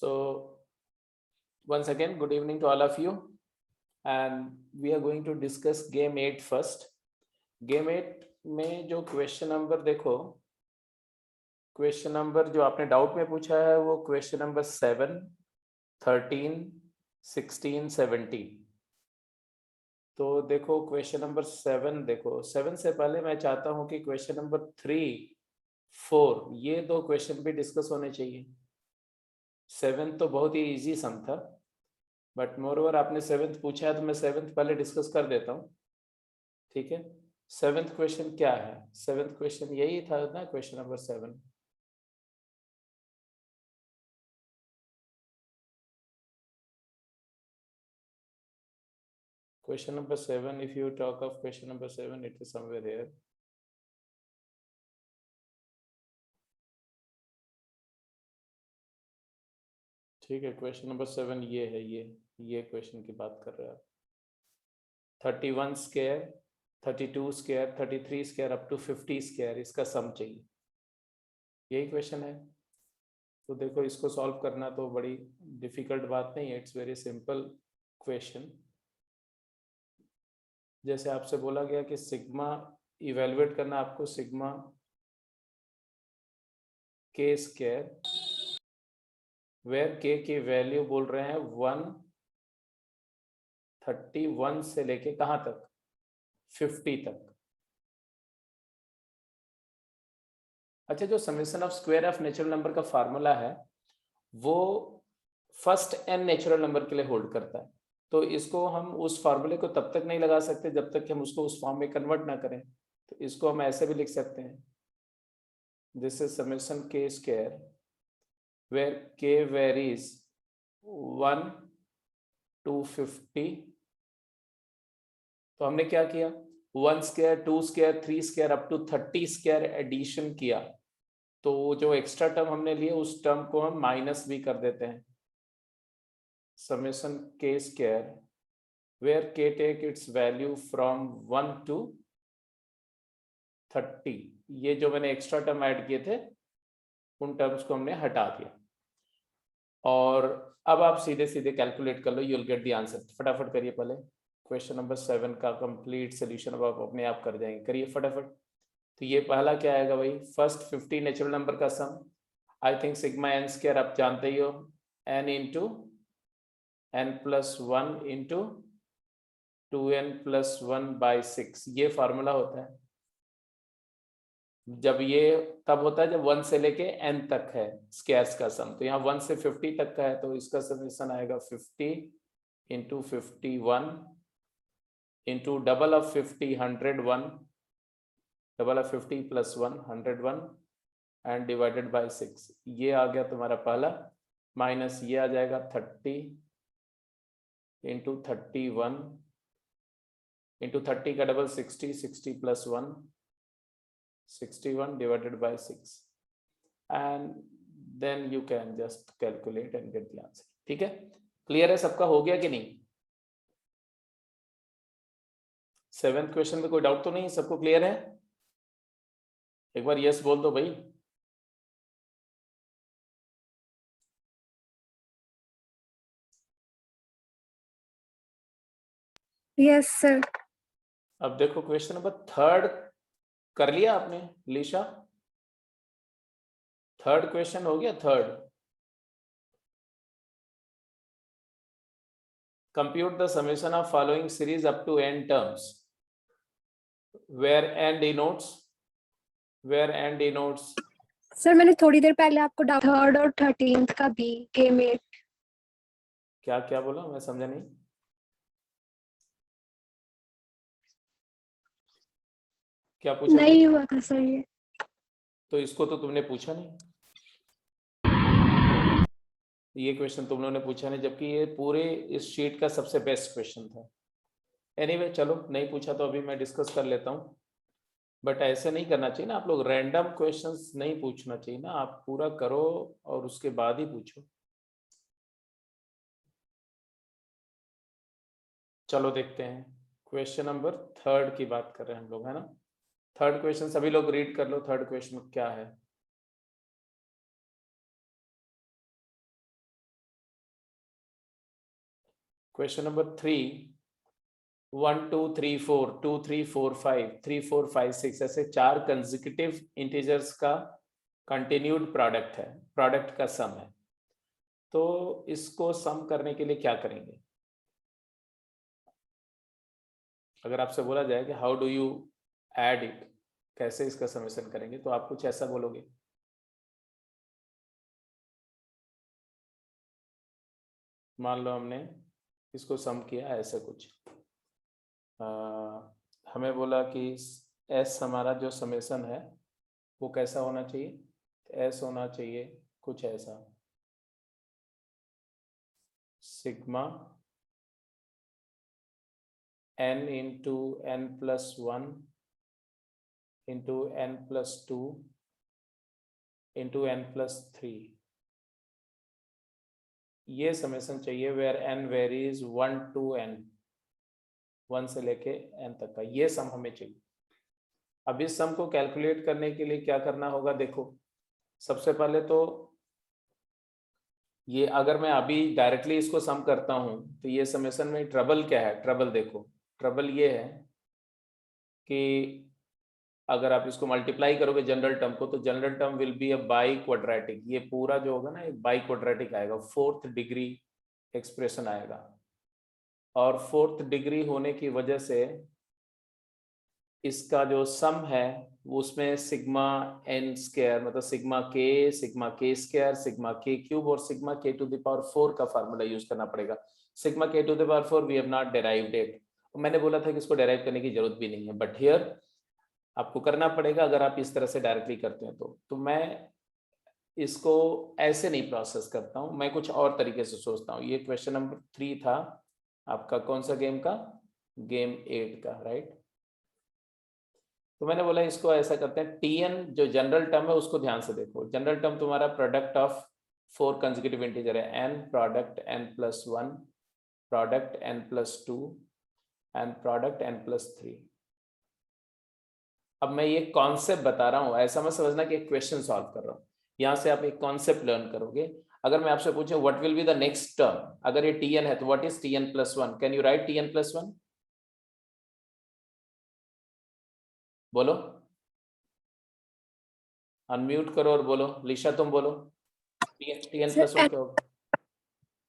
So once again, good evening to all of you, and we are going to discuss game 8 first. Game 8 में जो question number देखो, question number जो आपने doubt में पूछा है वो क्वेश्चन नंबर 7, 13, 16, 17. तो देखो क्वेश्चन नंबर 7, देखो 7 से पहले मैं चाहता हूं कि क्वेश्चन नंबर 3, 4 ये दो क्वेश्चन भी डिस्कस होने चाहिए. 7 तो बहुत ही इजी सम था, बट मोरओवर आपने 7th पूछा है तो मैं 7th पहले डिस्कस कर देता हूँ. ठीक है, 7th क्वेश्चन क्या है? 7th क्वेश्चन यही था ना, question number 7. Question number 7, if you talk of question number 7, it is somewhere here. ठीक है, क्वेश्चन नंबर 7 ये है, ये क्वेश्चन की बात कर रहे हैं आप. 31 square, 32 square, 33 square up to 50 square, इसका सम चाहिए. यही क्वेश्चन है. तो देखो इसको सॉल्व करना तो बड़ी डिफिकल्ट बात नहीं है, इट्स वेरी सिंपल क्वेश्चन. जैसे आपसे बोला गया कि सिग्मा इवेलुएट करना आपको, सिग्मा के स्क्वायर, वेयर के की वैल्यू बोल रहे हैं 131 से लेके कहां तक, 50 तक. अच्छा, जो summation of square of natural number का फार्मूला है वो फर्स्ट n नेचुरल नंबर के लिए होल्ड करता है. तो इसको हम उस फार्मूले को तब तक नहीं लगा सकते जब तक कि हम उसको उस फॉर्म में कन्वर्ट ना करें. तो इसको हम ऐसे भी लिख सकते हैं, this is summation k square where k varies 1 to 50. तो हमने क्या किया, 1 square, 2 square, 3 square up to 30 square addition किया. तो जो एक्स्ट्रा टर्म हमने लिए उस टर्म को हम माइनस भी कर देते हैं. Summation k square where k take its value from 1 to 30. ये जो मैंने एक्स्ट्रा टर्म ऐड किए थे उन टर्म्स को हमने हटा दिया. और अब आप सीधे सीधे कैलकुलेट कर लो, you will get the answer. फटाफट करिए, पहले क्वेश्चन नंबर 7 का कंप्लीट सोल्यूशन अब आप अपने आप कर जाएंगे. करिए फटाफट. तो ये पहला क्या आएगा भाई, फर्स्ट 50 नेचुरल नंबर का sum. I think sigma n square आप जानते ही हो, n into n plus 1 into 2n plus 1 by 6, ये फार्मूला होता है. जब ये तब होता है जब 1 से लेके n तक है स्क्वायर्स का सम. तो यहाँ 1 से 50 तक का है, तो इसका समेशन आएगा 50 into 51 into double of 50 101, double of 50 plus 1 101 and divided by 6. ये आ गया तुम्हारा पहला. माइनस ये आ जाएगा 30 इंटू 31 इंटू 30 का double 60, 60 plus 1 61 divided by 6, and then you can just calculate and get the answer. ठीक है, क्लियर है सबका, हो गया कि नहीं? 7th क्वेश्चन में कोई डाउट तो नहीं, सबको क्लियर है? एक बार यस बोल दो भाई. Yes sir. अब देखो क्वेश्चन नंबर 3 कर लिया आपने लीशा? 3rd क्वेश्चन हो गया. 3rd, compute the summation of following series up to n terms where n denotes. Sir मैंने थोड़ी देर पहले आपको 3rd और 13th का भी गेम 8. क्या क्या बोला, मैं समझा नहीं. क्या पूछा? नहीं हुआ था सर ये. तो इसको तो तुमने पूछा नहीं, ये क्वेश्चन तुम लोगों ने पूछा नहीं, जबकि ये पूरे इस शीट का सबसे बेस्ट क्वेश्चन था. एनीवे चलो, नहीं पूछा तो अभी मैं डिस्कस कर लेता हूँ. बट ऐसे नहीं करना चाहिए ना आप लोग, रैंडम क्वेश्चंस नहीं पूछना चाहिए ना, आप पूरा करो और उसके बाद ही पूछो. चलो देखते हैं, क्वेश्चन नंबर 3rd की बात कर रहे हैं हम लोग, है ना. 3rd क्वेश्चन सभी लोग रीड कर लो. 3rd क्वेश्चन क्या है? क्वेश्चन नंबर 3, 1 2 3 4 2 3 4 5 3 4 5 6 ऐसे 4 कंसेक्यूटिव इंटीजर्स का कंटिन्यूड प्रोडक्ट है, प्रोडक्ट का सम है। तो इसको सम करने के लिए क्या करेंगे? अगर आपसे बोला जाए कि how do you add it, कैसे इसका समेशन करेंगे, तो आप कुछ ऐसा बोलोगे। मान लो हमने इसको सम किया ऐसे कुछ, हमें बोला कि एस हमारा जो समेशन है वो कैसा होना चाहिए, एस होना चाहिए कुछ ऐसा, sigma n into n plus 1 into n plus 2 into n plus 3, ये समेशन चाहिए where n varies 1 to n, 1 से लेके n तक का ये सम हमें चाहिए। अब इस सम को कैलकुलेट करने के लिए क्या करना होगा, देखो सबसे पहले तो ये अगर मैं अभी डायरेक्टली इसको सम करता हूं तो ये समेशन में ट्रबल क्या है, ट्रबल देखो, ट्रबल ये है कि अगर आप इसको मल्टीप्लाई करोगे जनरल टर्म को, तो general term will be a by quadratic, ये पूरा जो होगा ना एक बाई क्वाड्रेटिक आएगा, 4th डिग्री एक्सप्रेशन आएगा। और 4th डिग्री होने की वजह से इसका जो सम है उसमें सिग्मा n स्क्वायर मतलब sigma k square, sigma k cube और sigma k to the power 4 का फार्मूला यूज करना पड़ेगा। Sigma k to the power 4 we have not derived it, मैंने बोला था कि इसको डेराइव करने की जरूरत भी नहीं है, बट हियर आपको करना पड़ेगा अगर आप इस तरह से डायरेक्टली करते हैं तो मैं इसको ऐसे नहीं प्रोसेस करता हूं, मैं कुछ और तरीके से सोचता हूं। ये क्वेश्चन नंबर 3 था आपका, कौन सा गेम का, गेम 8 का, राइट। तो मैंने बोला इसको ऐसा करते हैं, tn जो जनरल टर्म है उसको ध्यान से देखो, जनरल टर्म तुम्हारा प्रोडक्ट ऑफ 4 कंसेक्यूटिव इंटीजर है, n product n plus 1 product n plus 2 and product n plus 3। अब मैं ये कॉन्सेप्ट बता रहा हूं, ऐसा मत समझना कि एक क्वेश्चन सॉल्व कर रहा हूं, यहां से आप एक कॉन्सेप्ट लर्न करोगे। अगर मैं आपसे पूछूं what will be the next term, अगर ये tn है तो what is tn plus 1, can you right tn plus 1, बोलो, अनम्यूट करो और बोलो, लिशा तुम बोलो, tn प्लस 1 क्या होगा?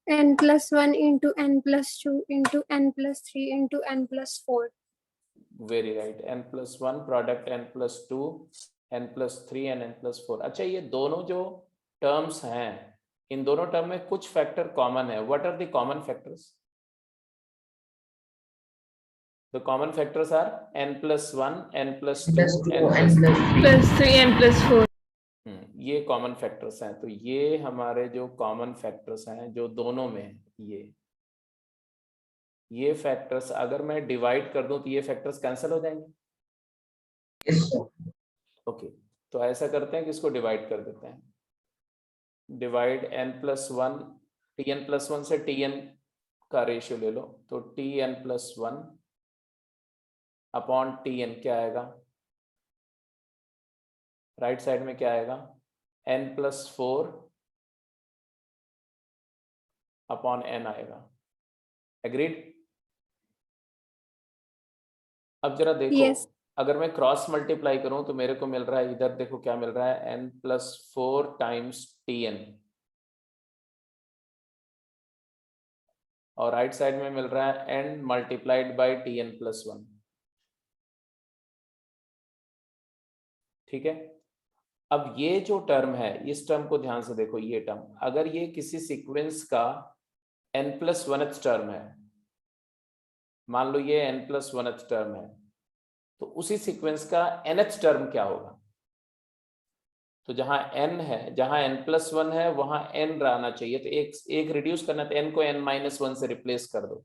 n plus 1 into n plus 2 into n plus 3 into n plus 4. Very right, n plus 1 product n plus 2 n plus 3 and n plus 4। अच्छा, ये दोनों जो टर्म्स हैं, इन दोनों टर्म में कुछ फैक्टर कॉमन है। What are the common factors? The common factors are n plus 1 n plus 2 n plus 3 and plus 4. ये कॉमन फैक्टर्स हैं। तो ये हमारे जो कॉमन फैक्टर्स हैं जो दोनों में है, ये फैक्टर्स अगर मैं डिवाइड कर दूं तो ये फैक्टर्स कैंसिल हो जाएंगे। ओके, तो ऐसा करते हैं कि इसको डिवाइड कर देते हैं, divide n plus 1, tn plus 1 से tn का रेशियो ले लो, तो tn प्लस 1 अपॉन tn क्या आएगा, राइट साइड में क्या आएगा, n प्लस 4 अपॉन n आएगा। एग्रीड? अब जरा देखो, Yes. अगर मैं क्रॉस मल्टीप्लाई करूं तो मेरे को मिल रहा है, इधर देखो क्या मिल रहा है, n प्लस 4 टाइम्स tn, और राइट साइड में मिल रहा है n multiplied by tn plus 1। ठीक है, अब ये जो टर्म है, इस टर्म को ध्यान से देखो, ये टर्म अगर ये किसी सीक्वेंस का n प्लस 1th टर्म है, मान लो ये n प्लस 1th टर्म है, तो उसी सीक्वेंस का nth टर्म क्या होगा? तो जहां n है, जहां n प्लस 1 है वहां n रहना चाहिए, तो एक रिड्यूस करना, तो n को n माइनस 1 से रिप्लेस कर दो।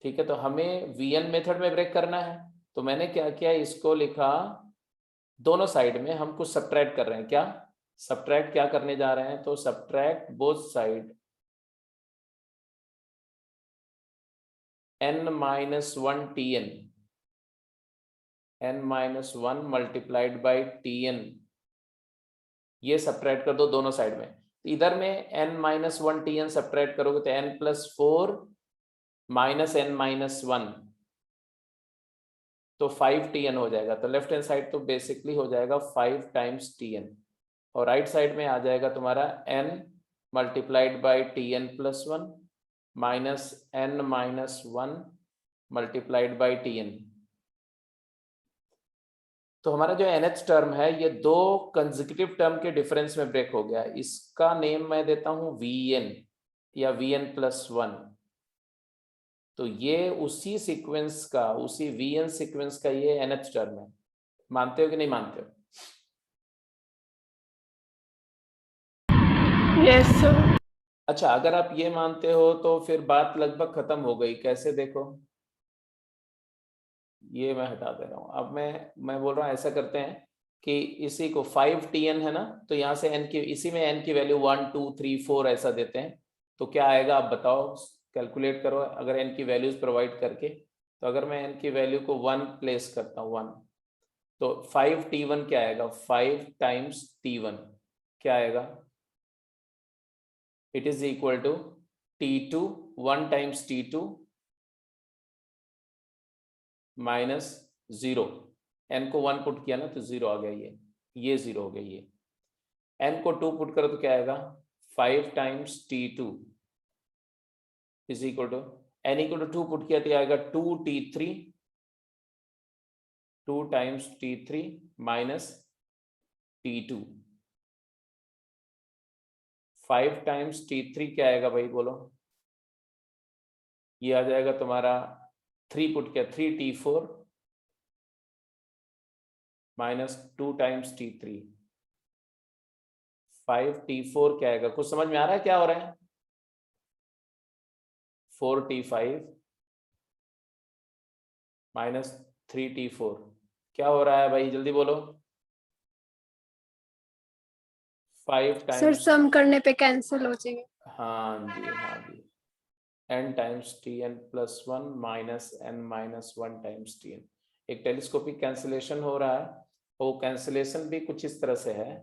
ठीक है, तो हमें vn मेथड में ब्रेक करना है, तो मैंने क्या किया, इसको लिखा, दोनों साइड में हम कुछ सब्ट्रैक्ट कर रहे हैं, क्या सब्ट्रैक्ट क्या करने जा रहे हैं, तो subtract both side n minus 1 tn, n minus 1 multiplied by tn, ये सब्ट्रैक्ट कर दो दोनों साइड में। इधर में n minus one t n subtract करोगे तो n plus four minus n minus one, तो 5tn हो जाएगा। तो लेफ्ट हैंड साइड तो बेसिकली हो जाएगा 5 टाइम्स tn, और राइट साइड में आ जाएगा तुम्हारा n multiplied by tn plus one minus n minus one multiplied by tn। तो हमारा जो nth टर्म है ये दो कंसेक्यूटिव टर्म के डिफरेंस में ब्रेक हो गया। इसका नेम मैं देता हूं vn या vn प्लस वन। तो ये उसी सीक्वेंस का, उसी vn सीक्वेंस का ये nth टर्म है। मानते हो कि नहीं मानते हो? Yes, sir. अच्छा, अगर आप ये मानते हो तो फिर बात लगभग खत्म हो गई। कैसे देखो, ये मैं हटा दे रहा हूं। अब मैं बोल रहा हूं ऐसा करते हैं कि इसी को 5tn है ना, तो यहाँ से n की, इसी में n की वैल्यू 1 2 3 4 ऐसा देते हैं। तो क्या आएगा आप बताओ, कैलकुलेट करो। अगर n की वैल्यूज प्रोवाइड करके, तो अगर मैं n की वैल्यू को 1 प्लेस करता हूँ 1, तो 5t1 क्या आएगा, 5 टाइम्स t1 क्या आएगा, it is equal to t2 1 times t2 minus 0। n को 1 पुट किया ना तो 0 आ गया, ये 0 हो गया। ये n को 2 पुट करो तो क्या आएगा, 5 times t2 is equal to, n equal to 2 put किया तो आएगा 2t3, 2 times t3 minus t2। 5 times t3 क्या आएगा भाई बोलो, ये आ जाएगा तुम्हारा 3 पुट किया 3t4 minus 2 times t3। 5t4 क्या आएगा, कुछ समझ में आ रहा है क्या हो रहा है? 4t5 माइनस 3t4 क्या हो रहा है भाई, जल्दी बोलो। 5 सर टाइम्स, सम करने पे कैंसिल हो जाएगा। हाँ जी हाँ जी, n times tn plus one minus n minus one times tn। एक टेलीस्कोपिक कैंसिलेशन हो रहा है। वो कैंसिलेशन भी कुछ इस तरह से है।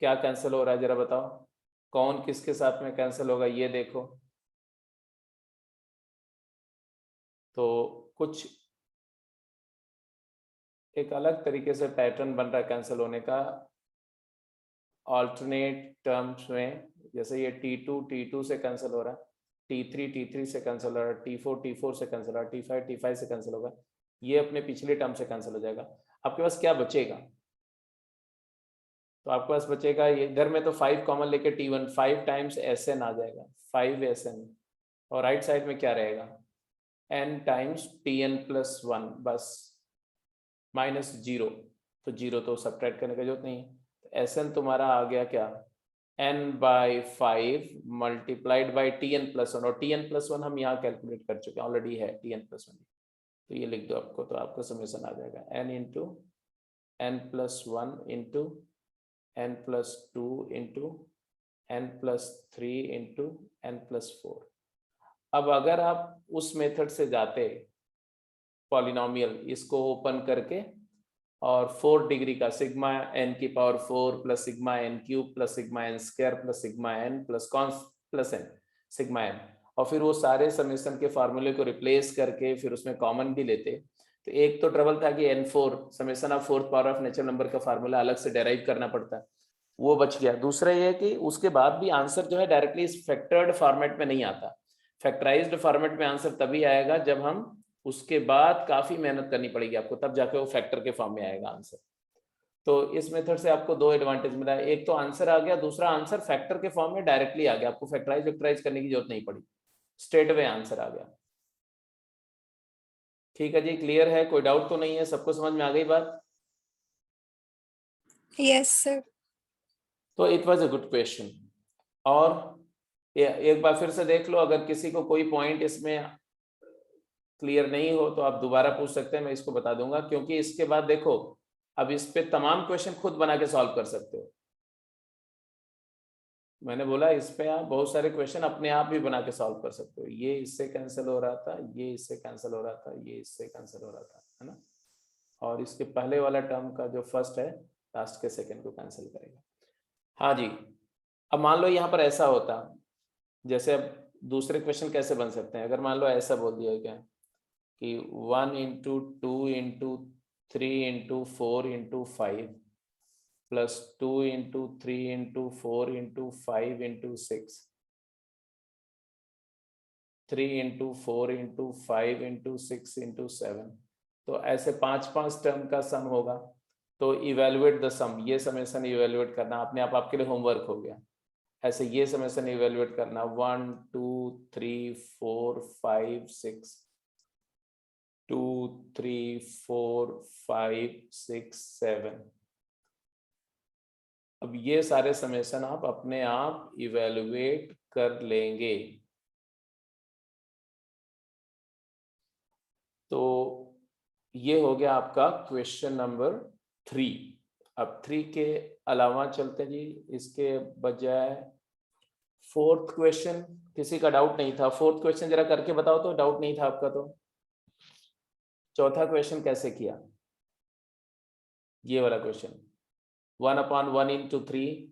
क्या कैंसिल हो रहा है जरा बताओ, कौन किसके साथ में कैंसिल होगा ये देखो। तो कुछ एक अलग तरीके से पैटर्न बन रहा है कैंसिल होने का, ऑल्टरनेट टर्म्स में। जैसे ये t2 से कैंसिल हो रहा है, t3 से कैंसिल हो रहा है, t4 से कैंसिल हो रहा है, t5 से कैंसिल होगा, ये अपने पिछले टर्म से कैंसिल हो जाएगा। आपके पास क्या बचेगा, तो आपके पास बचेगा ये, इधर में तो 5 कॉमन लेके t1, 5 टाइम्स sn आ जाएगा, 5sn। और राइट साइड में क्या रहेगा, n times tn plus one, बस माइनस 0। तो 0 तो सब्ट्रैक्ट करने की जरूरत नहीं है। तो sn तुम्हारा आ गया क्या, n by 5 multiplied by tn plus one, और tn प्लस वन हम यहाँ कैलकुलेट कर चुके हैं, ऑलरेडी है tn प्लस वन। तो ये लिख दो आपको, तो आपका समेशन आ जाएगा n into n plus one into n plus two into n plus three into n plus four. अब अगर आप उस मेथड से जाते, पॉलिनोमियल इसको ओपन करके, और 4 डिग्री का सिग्मा n की power 4 plus sigma n cube plus sigma n square plus sigma n plus cons plus n sigma n, और फिर वो सारे समेशन के फार्मूले को रिप्लेस करके फिर उसमें कॉमन भी लेते। तो एक तो ट्रबल था कि n4 summation of fourth power of natural number का फार्मूला अलग से डेराइव करना पड़ता है, वो बच गया। दूसरा ये है कि उसके बाद भी आंसर जो है डायरेक्टली इस फैक्टर्ड फॉर्मेट में नहीं आता। फैक्टराइज्ड फॉर्मेट में आंसर तभी आएगा जब हम उसके बाद काफी मेहनत करनी पड़ेगी आपको, तब जाके वो फैक्टर के फॉर्म में आएगा आंसर। तो इस मेथड से आपको दो एडवांटेज मिला है, एक तो आंसर आ गया, दूसरा आंसर फैक्टर के फॉर्म में डायरेक्टली आ गया, आपको फैक्टराइज करने की जरूरत नहीं पड़ी, स्ट्रेट अवे आंसर आ गया। ठीक है जी, क्लियर है, कोई डाउट तो नहीं है, सबको समझ में आ गई बात? Yes sir. तो it was a good question. और एक बार फिर से देख लो, अगर किसी को कोई पॉइंट इसमें क्लियर नहीं हो तो आप दोबारा पूछ सकते हैं, मैं इसको बता दूंगा। क्योंकि इसके बाद देखो, अब इस पे तमाम क्वेश्चन खुद बना के सॉल्व कर सकते हो। मैंने बोला इस पे आप बहुत सारे क्वेश्चन अपने आप भी बना के सॉल्व कर सकते हो। ये इससे कैंसिल हो रहा था, ये इससे कैंसिल हो रहा था, ये इससे कैंसिल हो रहा था, है ना। और इसके पहले वाला टर्म का जो फर्स्ट है, लास्ट के सेकंड को कैंसिल करेगा। हाँ जी, अब मान लो यहाँ पर ऐसा होता, जैसे अब दूसरे क्वेश्चन कैसे बन सकते हैं, अगर मान लो ऐसा बोल दिया क्या कि 1 into 2 into 3 into 4 into 5 plus 2 into 3 into 4 into 5 into 6 3 into 4 into 5 into 6 into 7, तो ऐसे 5 टर्म का सम होगा। तो इवेलुएट द सम, ये समेशन इवेलुएट करना अपने आप आपके लिए होमवर्क हो गया। ऐसे ये समेशन इवेलुएट करना 1 2 3 4 5 6 2 3 4 5 6 7। अब ये सारे समेशन आप अपने आप इवेलुएट कर लेंगे। तो ये हो गया आपका क्वेश्चन नंबर 3। अब 3 के अलावा चलते जी, इसके बजाय 4th क्वेश्चन, किसी का डाउट नहीं था? 4th क्वेश्चन जरा करके बताओ तो, डाउट नहीं था आपका तो। चौथा क्वेश्चन कैसे किया, ये वाला क्वेश्चन 1/1 into 3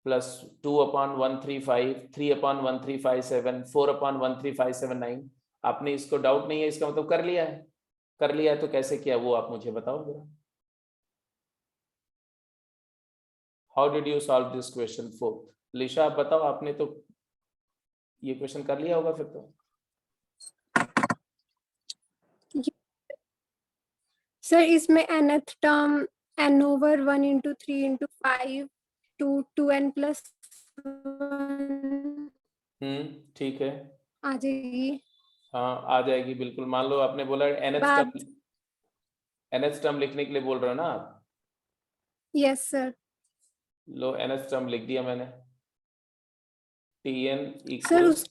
प्लस 2/135 3/1357 4/1357 9। आपने इसको डाउट नहीं है, इसका मतलब कर लिया है। कर लिया है तो कैसे किया वो आप मुझे बताओ जरा। How did you solve this question 4th? Lisha आप बताओ, आपने तो ये क्वेश्चन कर लिया होगा फिर तो। सर इसमें nth term n over 1 into 3 into 5 to 2n plus 1 ठीक है, आ जाएगी। हाँ आ जाएगी बिल्कुल। मान लो आपने बोला बाद nth टर्म लिखने के लिए बोल रहे हो ना आप? Yes sir. लो nth टर्म लिख दिया मैंने, tn sir equals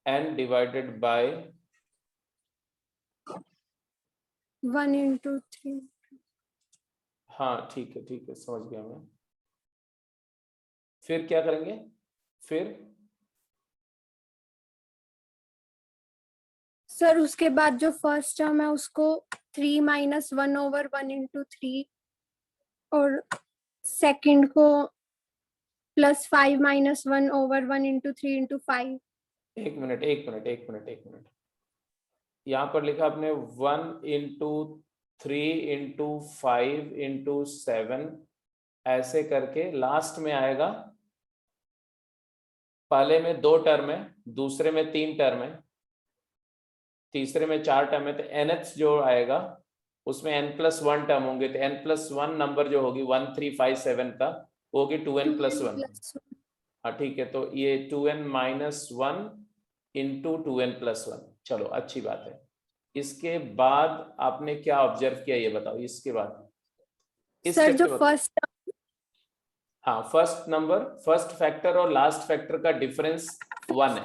n divided by 1 into 3। हाँ ठीक है समझ गया मैं। फिर क्या करेंगे? फिर सर उसके बाद जो फर्स्ट टर्म है उसको 3 minus 1 over 1 into 3 और सेकंड को plus 5 minus 1 over 1 into 3 into 5। एक मिनट, यहाँ पर लिखा आपने 1 इंटू 3 इंटू 5 इंटू 7, ऐसे करके लास्ट में आएगा। पहले में 2 टर्म है, दूसरे में 3 टर्म है, तीसरे में 4 टर्म है, तो nth जो आएगा उसमें n+1 टर्म होंगे। तो n+1 नंबर जो होगी 1357 का होगी 2n+1। हाँ ठीक है, तो ये 2n-1 इंटू 2n+1। चलो अच्छी बात है। इसके बाद आपने क्या ऑब्जर्व किया ये बताओ। इसके बाद इस सर स्टेप जो के बाद, फर्स्ट हाँ फर्स्ट नंबर, फर्स्ट फैक्टर और लास्ट फैक्टर का डिफरेंस 1 है,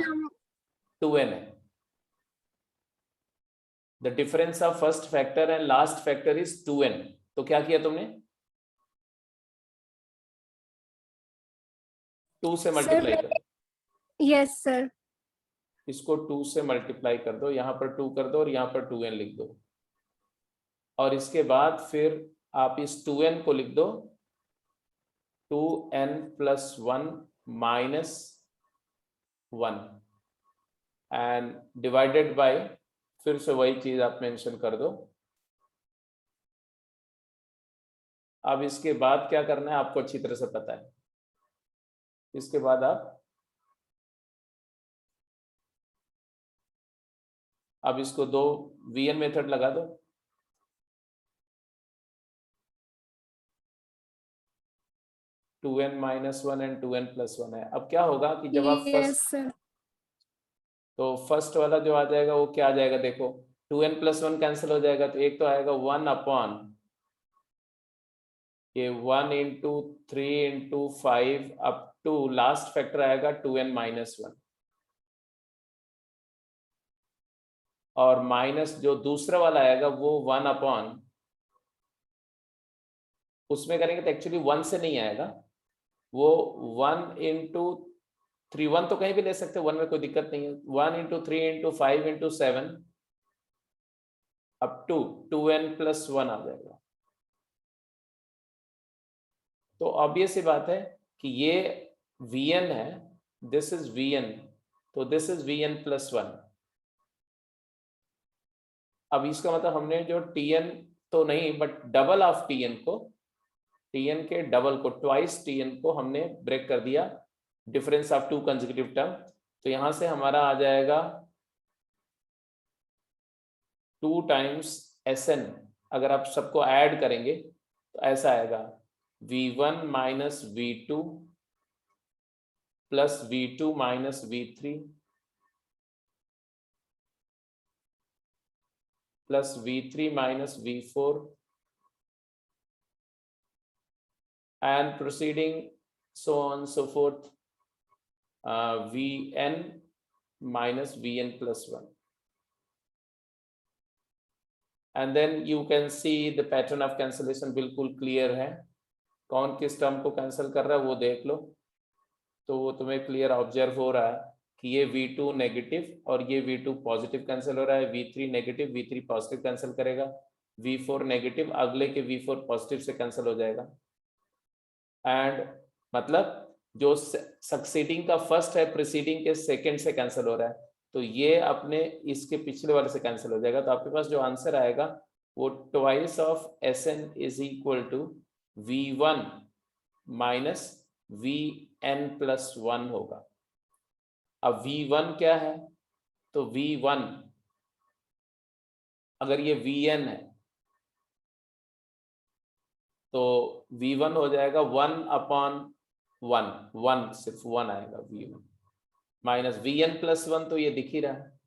2n है। The difference of first factor and last factor is 2n। तो क्या किया तुमने? 2 से मल्टीप्लाई कर, यस सर। इसको 2 से मल्टीप्लाई कर दो, यहाँ पर 2 कर दो और यहाँ पर 2n लिख दो। और इसके बाद फिर आप इस 2n को लिख दो 2n+1 minus 1 and divided by, फिर से वही चीज आप मेंशन कर दो। अब इसके बाद क्या करना है आपको अच्छी तरह से पता है। इसके बाद आप अब इसको दो वीएन मेथड लगा दो। To N minus 1 and 2n+1 है। अब क्या होगा कि जब आप यस सर। तो फर्स्ट वाला जो आ जाएगा वो क्या आ जाएगा, देखो 2n+1 कैंसिल हो जाएगा, तो एक तो आएगा 1 अपॉन ये 1 into 3 into 5 up to last factor आएगा 2n-1, और माइनस जो दूसरा वाला आएगा वो 1 अपॉन, उसमें करेंगे तो एक्चुअली 1 से नहीं आएगा, वो 1 इंटू 3, 1 तो कहीं भी ले सकते हैं, 1 में कोई दिक्कत नहीं है। 1 into 3 into 5 into 7 up to 2n+1 आ जाएगा। तो ऑब्वियस सी बात है कि ये Vn है, दिस इज Vn, तो दिस इज Vn प्लस 1। अब इसका मतलब हमने जो Tn तो नहीं बट डबल ऑफ Tn को, Tn के डबल को, ट्वाइस Tn को हमने ब्रेक कर दिया, difference of to consecutive term. तो यहां से हमारा आ जाएगा 2 टाइम्स Sn। अगर आप सबको ऐड करेंगे तो ऐसा आएगा V1 minus V2 plus V2 minus V3 plus V3 minus V4 and proceeding so on so forth, Vn minus Vn plus 1, and then you can see the pattern of cancellation बिल्कुल clear है। कौन किस term को cancel कर रहा है वो देख लो, तो वो तुम्हें क्लियर ऑब्जर्व हो रहा है कि ये V2 नेगेटिव और ये V2 पॉजिटिव कैंसिल हो रहा है, V3 negative V3 positive cancel करेगा, V4 नेगेटिव अगले के V4 पॉजिटिव से कैंसिल हो जाएगा। एंड मतलब जो सक्सीडिंग का फर्स्ट है प्रीसीडिंग के सेकंड से कैंसिल हो रहा है, तो ये अपने इसके पिछले वाले से कैंसिल हो जाएगा। तो आपके पास जो आंसर आएगा वो twice of Sn is equal to V1 minus Vn plus 1 होगा। अब V1 क्या है, तो V1 अगर ये Vn है तो V1 हो जाएगा 1/1, सिर्फ 1 आएगा V1 माइनस Vn प्लस 1, तो ये दिख ही रहा है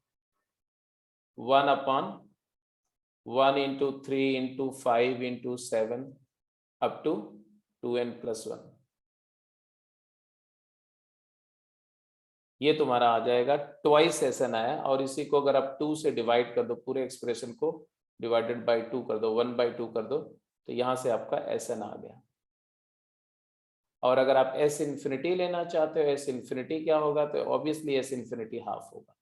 1/1 into 3 into 5 into 7 up to 2n plus 1। ये तुम्हारा आ जाएगा ट्वाइस Sn आया, और इसी को अगर आप 2 से डिवाइड कर दो, पूरे एक्सप्रेशन को डिवाइडेड बाय 2 कर दो, 1/2 कर दो, तो यहां से आपका Sn आ गया। और अगर आप S इंफिनिटी लेना चाहते हो, S इंफिनिटी क्या होगा, तो ऑब्वियसली S इंफिनिटी हाफ होगा।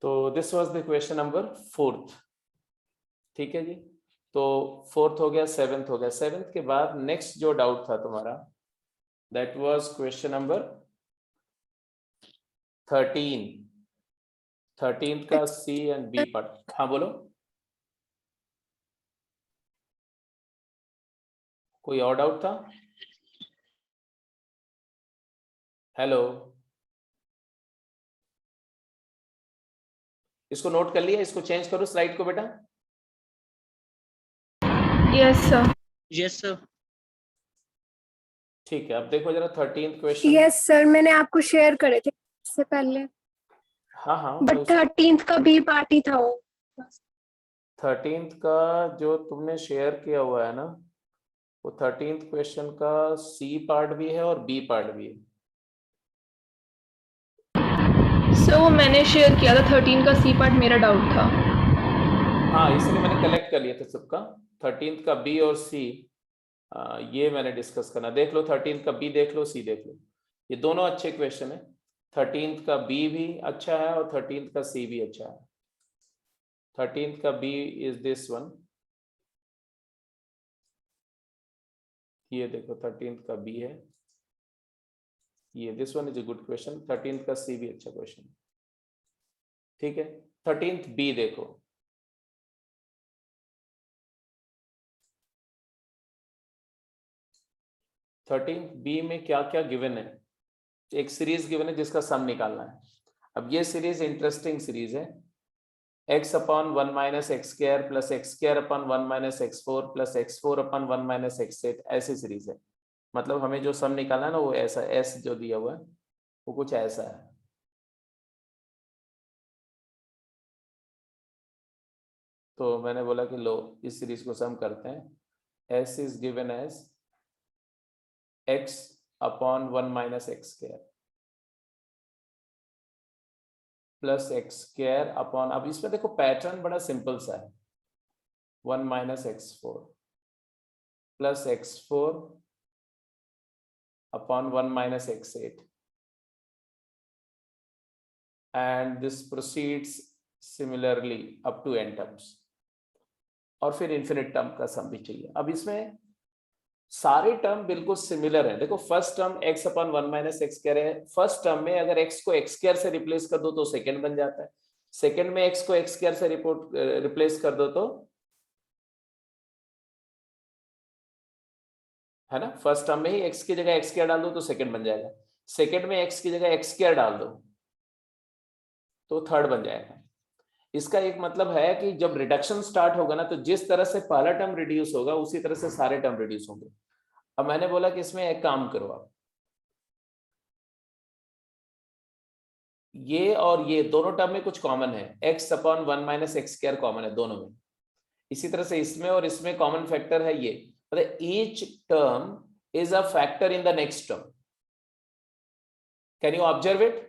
तो this was the question number 4th। ठीक है जी, तो 4th हो गया, 7th हो गया। 7th के बाद नेक्स्ट जो डाउट था तुम्हारा, that was question number 13th का C एंड B पार्ट। हाँ बोलो, कोई और डाउट था? हेलो, इसको नोट कर लिया, इसको चेंज करो स्लाइड को बेटा। Yes, sir. Yes, sir. ठीक है, अब देखो जरा 13th क्वेश्चन। यस सर, मैंने आपको शेयर करे थे इससे पहले, हाँ हाँ, बट 13th का बी पार्टी था वो। 13th का जो तुमने शेयर किया हुआ है ना, वो 13th क्वेश्चन का C पार्ट भी है और B पार्ट भी है। So वो मैंने शेयर किया था, 13 का C पार्ट मेरा डाउट था। हाँ, इसलिए मैंने कलेक्ट कर लिया था सबका। 13th का B और C ये मैंने डिस्कस करना। देख लो 13th का B देख लो, C देख लो, ये दोनों अच्छे क्वेश्चन है। 13th का B भी अच्छा है और 13th का C भी अच्छा है। 13th का B इज दिस वन, ये देखो 13th का B है ये, this one is a good question. 13th का C भी अच्छा क्वेश्चन, ठीक है। 13th B देखो, B में क्या क्या गिवन है। एक सीरीज गिवन है जिसका सम निकालना है। अब ये सीरीज इंटरेस्टिंग सीरीज है, x upon 1 minus x square plus x square upon 1 minus x4 plus x4 upon 1 minus x8, ऐसी सीरीज है। मतलब हमें जो सम निकालना है ना, वो ऐसा s जो दिया हुआ है वो कुछ ऐसा है। तो मैंने बोला कि लो इस सीरीज को सम करते हैं। s is given as x upon 1 minus x square plus x square upon, अब इसमें देखो पैटर्न बड़ा सिंपल सा है, 1 minus x4 plus x4 upon 1 minus x8, and this proceeds similarly up to n terms. और फिर इन्फिनिट टर्म का सम भी चाहिए। अब इसमें सारे टर्म बिल्कुल सिमिलर है। देखो first term x upon 1 minus x square है। फर्स्ट टर्म में अगर x को x स्क्वायर से रिप्लेस कर दो तो सेकंड बन जाता है। सेकंड में x को x स्क्वायर से रिप्लेस कर दो तो, है ना, फर्स्ट टर्म में ही x की जगह x स्क्वायर डाल दो तो सेकंड बन जाएगा। सेकंड में x की जगह x स्क्वायर डाल दो तो थर्ड बन जाएगा। इसका एक मतलब है कि जब रिडक्शन स्टार्ट होगा ना, तो जिस तरह से पहला टर्म रिड्यूस होगा उसी तरह से सारे टर्म रिड्यूस होंगे। अब मैंने बोला कि इसमें एक काम करो आप, ये और ये दोनों टर्म में कुछ कॉमन है, x upon 1 minus x square common है दोनों में। इसी तरह से इसमें और इसमें कॉमन फैक्टर है ये, मतलब each term is a factor in the next term. Can you observe it?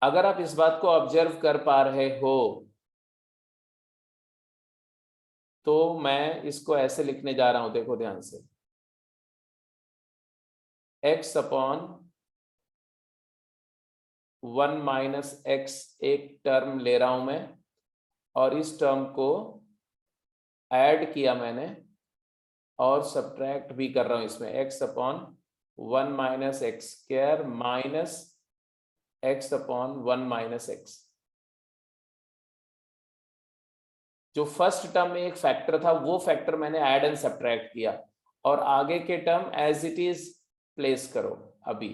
अगर आप इस बात को ऑब्जर्व कर पा रहे हो तो मैं इसको ऐसे लिखने जा रहा हूं, देखो ध्यान से, x अपॉन 1 माइनस एक्स एक टर्म ले रहा हूं मैं, और इस टर्म को ऐड किया मैंने और सब्ट्रैक्ट भी कर रहा हूं इसमें, x upon 1 minus x square minus x upon 1 minus x. जो फर्स्ट टर्म में एक फैक्टर था वो फैक्टर मैंने ऐड एंड सब्ट्रैक्ट किया, और आगे के term as it is place करो अभी,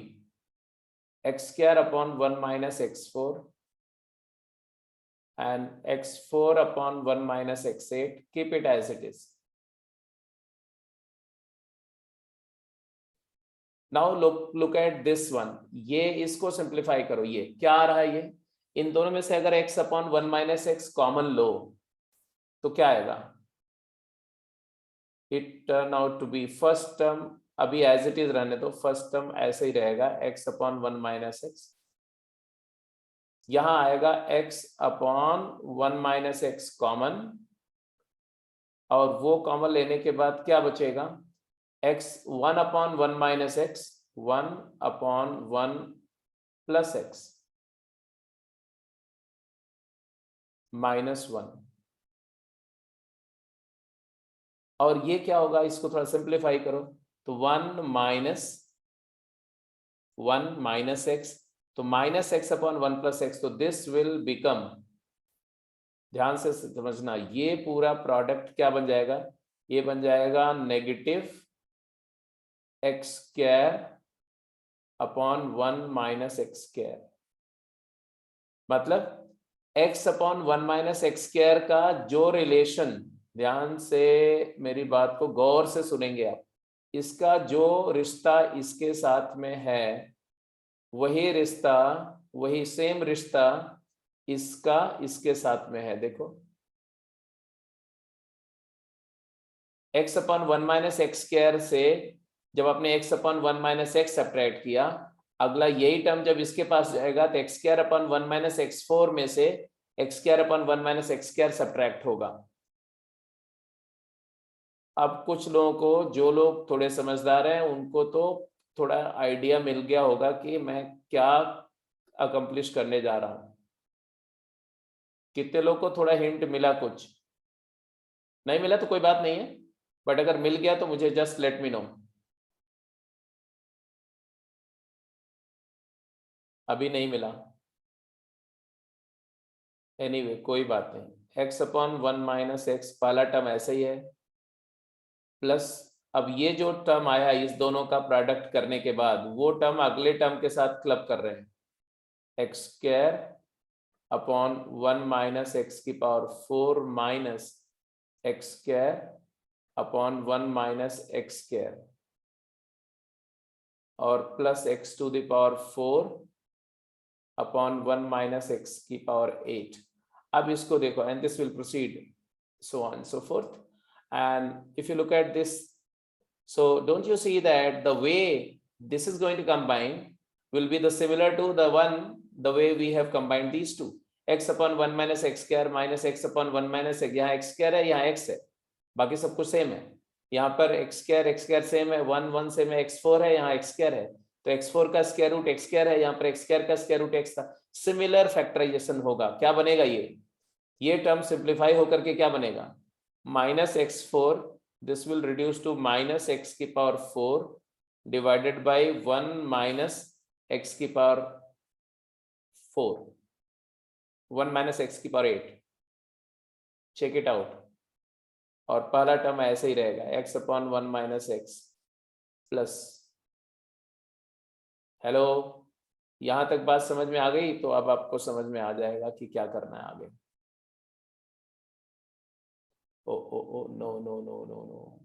x square upon 1 minus x4 and x4 upon 1 minus x8, keep it as it is. Now look at this one, ये इसको सिंप्लीफाई करो, ये क्या आ रहा है, ये इन दोनों में से अगर x upon 1 minus x common लो तो क्या आएगा, it turn out to be first term, अभी एज इट इज रहने दो, फर्स्ट टर्म ऐसे ही रहेगा x अपॉन 1 माइनस एक्स, यहां आएगा x upon 1 minus x common, और वो कॉमन लेने के बाद क्या बचेगा, x 1 upon 1 minus x, 1 upon 1 plus x minus 1, और ये क्या होगा, इसको थोड़ा सिंप्लीफाई करो तो 1 माइनस एक्स, तो minus x upon 1 plus x, तो दिस विल बिकम, ध्यान से समझना, ये पूरा प्रोडक्ट क्या बन जाएगा, ये बन जाएगा negative x square upon 1 minus x square. मतलब x upon 1 minus x square का जो रिलेशन, ध्यान से मेरी बात को गौर से सुनेंगे आप, इसका जो रिश्ता इसके साथ में है वही रिश्ता, वही सेम रिश्ता इसका इसके साथ में है। देखो x upon 1 minus x square से जब आपने x upon 1 minus x subtract किया, अगला यही टर्म जब इसके पास जाएगा तो x square upon 1 minus x4 में से x square upon 1 minus x square subtract होगा। अब कुछ लोगों को, जो लोग थोड़े समझदार हैं, उनको तो थोड़ा आइडिया मिल गया होगा कि मैं क्या अकम्प्लिश करने जा रहा हूं। कितने लोग को थोड़ा हिंट मिला, कुछ नहीं मिला तो कोई बात नहीं है, बट अगर मिल गया तो मुझे जस्ट लेट मी नो। अभी नहीं मिला, एनीवे कोई बात नहीं, x अपॉन 1 माइनस एक्स पहला टर्म ऐसे ही है, प्लस अब ये जो टर्म आया इस दोनों का प्रोडक्ट करने के बाद वो टर्म अगले टर्म के साथ क्लब कर रहे हैं, x square upon 1 minus x की power 4 minus x square upon 1 minus x square और plus x to the power 4 upon 1 minus x की पावर 8। अब इसको देखो, and this will proceed so on and so forth. And if you look at this, so don't you see that the way this is going to combine will be the similar to the way we have combined these two, x upon 1 minus x square minus x upon 1 minus x, यहाँ x square है, यहाँ x है, बाकी सब कुछ same है, यहाँ पर x square सेम है, 1 1 सेम है, x4 है, यहाँ x square है, तो x4 का स्क्वायर रूट x square है, यहाँ पर x square का स्क्वायर रूट x था। सिमिलर फैक्टराइजेशन होगा, क्या बनेगा, ये ये टर्म सिंप्लीफाई होकर के क्या बनेगा, -x4, this will reduce to -x की पावर 4 डिवाइडेड बाय 1 - x की पावर 4, 1 - x की पावर 8, चेक इट आउट। और पहला टर्म ऐसे ही रहेगा, x/1 - x प्लस। हेलो, यहां तक बात समझ में आ गई? तो अब आपको समझ में आ जाएगा कि क्या करना है आगे। Oh no no no no no,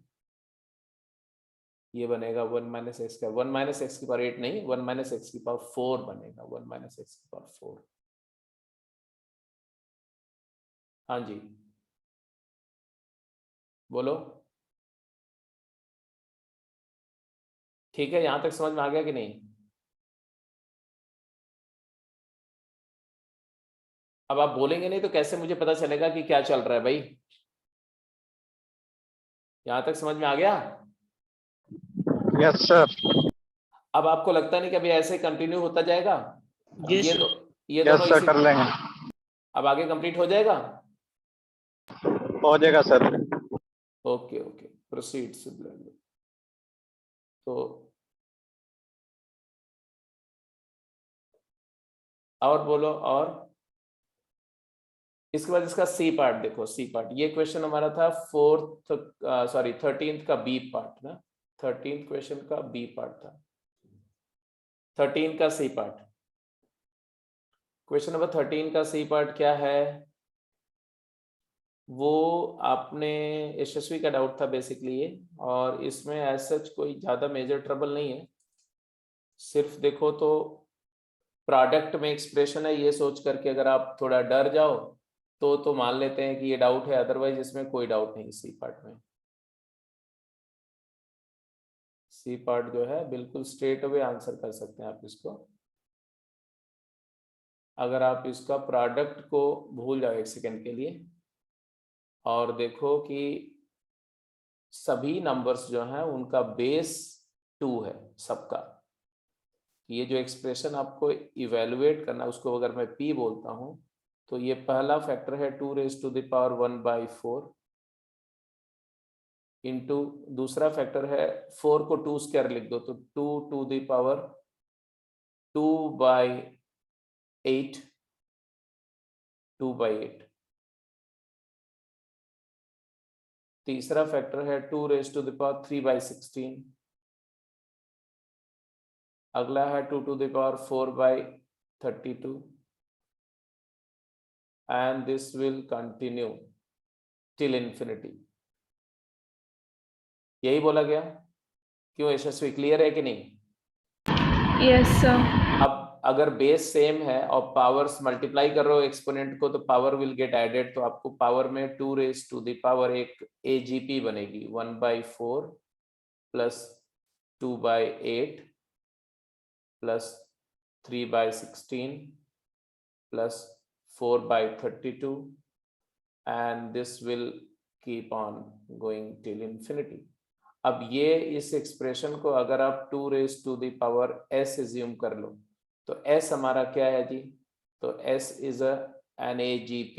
ये बनेगा 1 - x का 1 - x की पावर 8 नहीं, 1 - x की पावर 4 बनेगा, 1 - x की पावर 4। हाँ जी बोलो, ठीक है, यहां तक समझ में आ गया कि नहीं? अब आप बोलेंगे नहीं तो कैसे मुझे पता चलेगा कि क्या चल रहा है भाई? यहां तक समझ में आ गया? Yes sir. अब आपको लगता नहीं कि अभी ऐसे कंटिन्यू होता जाएगा? Yes, ये sir. ये यस दोनों सर, इसी, कर लेंगे, अब आगे कंप्लीट हो जाएगा। हो जाएगा sir. Okay okay, proceed similarly. तो और बोलो, और इसके बाद इसका सी पार्ट देखो, सी पार्ट, ये क्वेश्चन हमारा था 13th का बी पार्ट ना, 13th क्वेश्चन का बी पार्ट था, 13 का सी पार्ट। क्वेश्चन नंबर 13 का सी पार्ट क्या है, वो आपने यशस्वी का डाउट था बेसिकली ये, और इसमें एज सच कोई ज्यादा मेजर ट्रबल नहीं है। सिर्फ देखो तो प्रोडक्ट में एक्सप्रेशन है, ये सोच करके अगर आप थोड़ा डर जाओ तो मान लेते हैं कि ये डाउट है, अदरवाइज इसमें कोई डाउट नहीं। सी पार्ट में, सी पार्ट जो है बिल्कुल स्ट्रेट अवे आंसर कर सकते हैं आप इसको, अगर आप इसका प्रोडक्ट को भूल जाओ एक सेकेंड के लिए और देखो कि सभी नंबर्स जो हैं उनका बेस 2 है सबका। ये जो एक्सप्रेशन आपको इवेलुएट करना है उसको अगर मैं p बोलता हूं तो ये पहला फैक्टर है 2⁴ इंटू, दूसरा फैक्टर है 4 को 2 स्क्वायर लिख दो तो 2⁴ 2/8। तीसरा फैक्टर है 2⁵ अगला है 2⁴/32 and this will continue till infinity। यही बोला गया, क्यों यशस्वी, क्लियर है कि नहीं? Yes, sir. अब अगर बेस सेम है और पावर्स मल्टीप्लाई कर रहे हो एक्सपोनेंट को तो पावर विल गेट एडेड, तो आपको पावर में 2⁴ एक AGP बनेगी, 1/4 plus 2/8 plus 3/16 plus 4/32 and this will keep on going till infinity। अब ये इस एक्सप्रेशन को अगर आप 2⁻s एज्यूम कर लो तो s हमारा क्या है जी, तो s is an AGP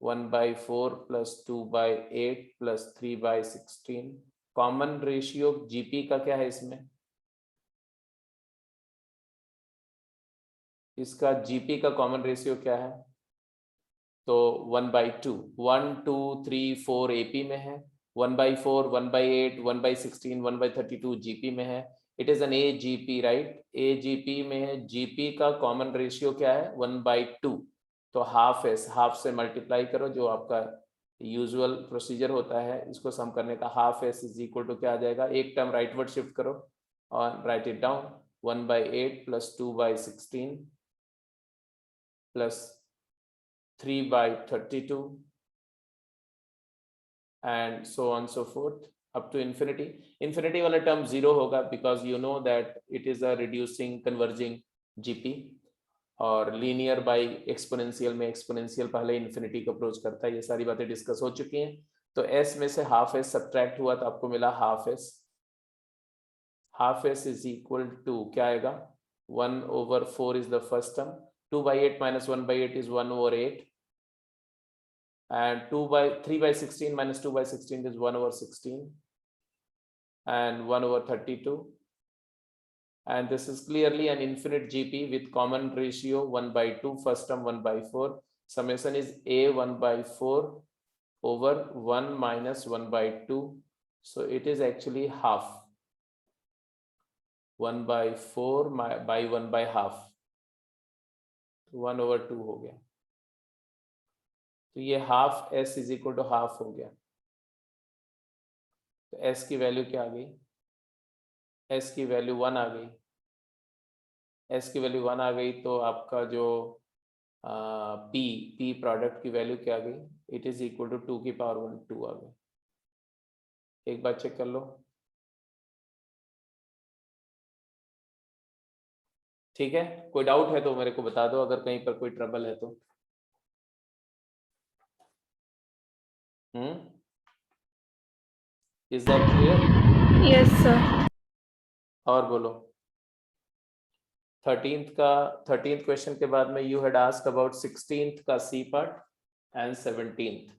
1/4 plus 2/8 plus 3/16। Common ratio GP का क्या है इसमें, इसका GP का कॉमन रेशियो क्या है, तो 1/2, 1 2 3 4 AP में है, 1/4 1/8 1/16 1/32 GP में है। It is an AGP right, AGP में GP का कॉमन रेशियो क्या है 1/2, तो हाफ s, हाफ से मल्टीप्लाई करो जो आपका यूजुअल प्रोसीजर होता है इसको सम करने का, half s is equal to क्या आ जाएगा, एक टर्म राइटवर्ड शिफ्ट करो और write it down, 1/8 plus 2/16 plus 3/32 and so on so forth up to infinity। infinity वाला टर्म 0 होगा because you know that it is a reducing converging GP, और linear bye exponential में exponential पहले infinity को approach करता है। ये सारी बातें डिस्कस हो चुकी हैं। तो s में से हाफ s सब्ट्रैक्ट हुआ तो आपको मिला half s, half s is equal to क्या आएगा, 1/4 is the first term, 2/8 - 1/8 is 1/8 and 3/16 minus 2/16 is 1/16 and 1/32, and this is clearly an infinite GP with common ratio 1/2, first term 1/4. Summation is a 1/4 over 1 minus 1/2, so it is actually half. 1/4 by 1/2, 1/2 हो गया, तो ये half s is equal to half हो गया। तो s की value क्या आ गई? s की वैल्यू 1 आ गई। s की वैल्यू 1 आ गई तो आपका जो p प्रोडक्ट की वैल्यू क्या आ गई? इट इज इक्वल टू 2 की पावर 1 2 आ गई। एक बार चेक कर लो। ठीक है, कोई डाउट है तो मेरे को बता दो, अगर कहीं पर कोई ट्रबल है तो। Is that clear? Yes, sir. और बोलो। 13th क्वेश्चन के बाद में you had asked about 16th का C part and 17th।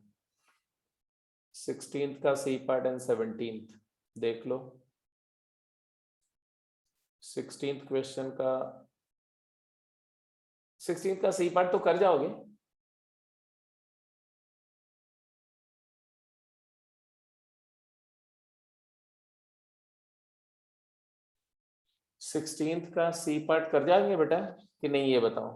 16th का सी पार्ट एंड 17th देख लो। 16th क्वेश्चन का 16th का सी पार्ट तो कर जाओगे? सिक्सटींथ का सी पार्ट कर जाएंगे बेटा कि नहीं, ये बताओ।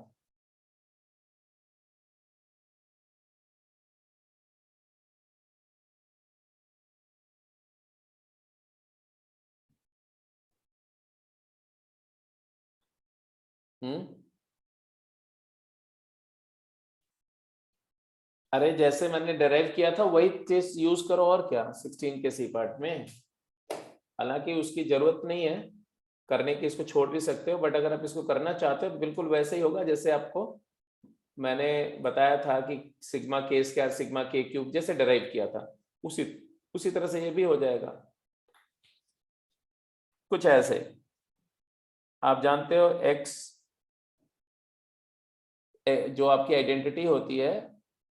अरे जैसे मैंने डिराइव किया था वही चीज यूज करो, और क्या 16 के सी पार्ट में। हालांकि उसकी जरूरत नहीं है करने की, इसको छोड़ भी सकते हो, बट अगर आप इसको करना चाहते हो तो बिल्कुल वैसे ही होगा जैसे आपको मैंने बताया था कि सिग्मा के स्क्वायर सिग्मा के क्यूब जैसे डिराइव किया था, उसी तरह से ये भी हो जाएगा। कुछ ऐसे आप जानते हो एक्स जो आपकी आइडेंटिटी होती है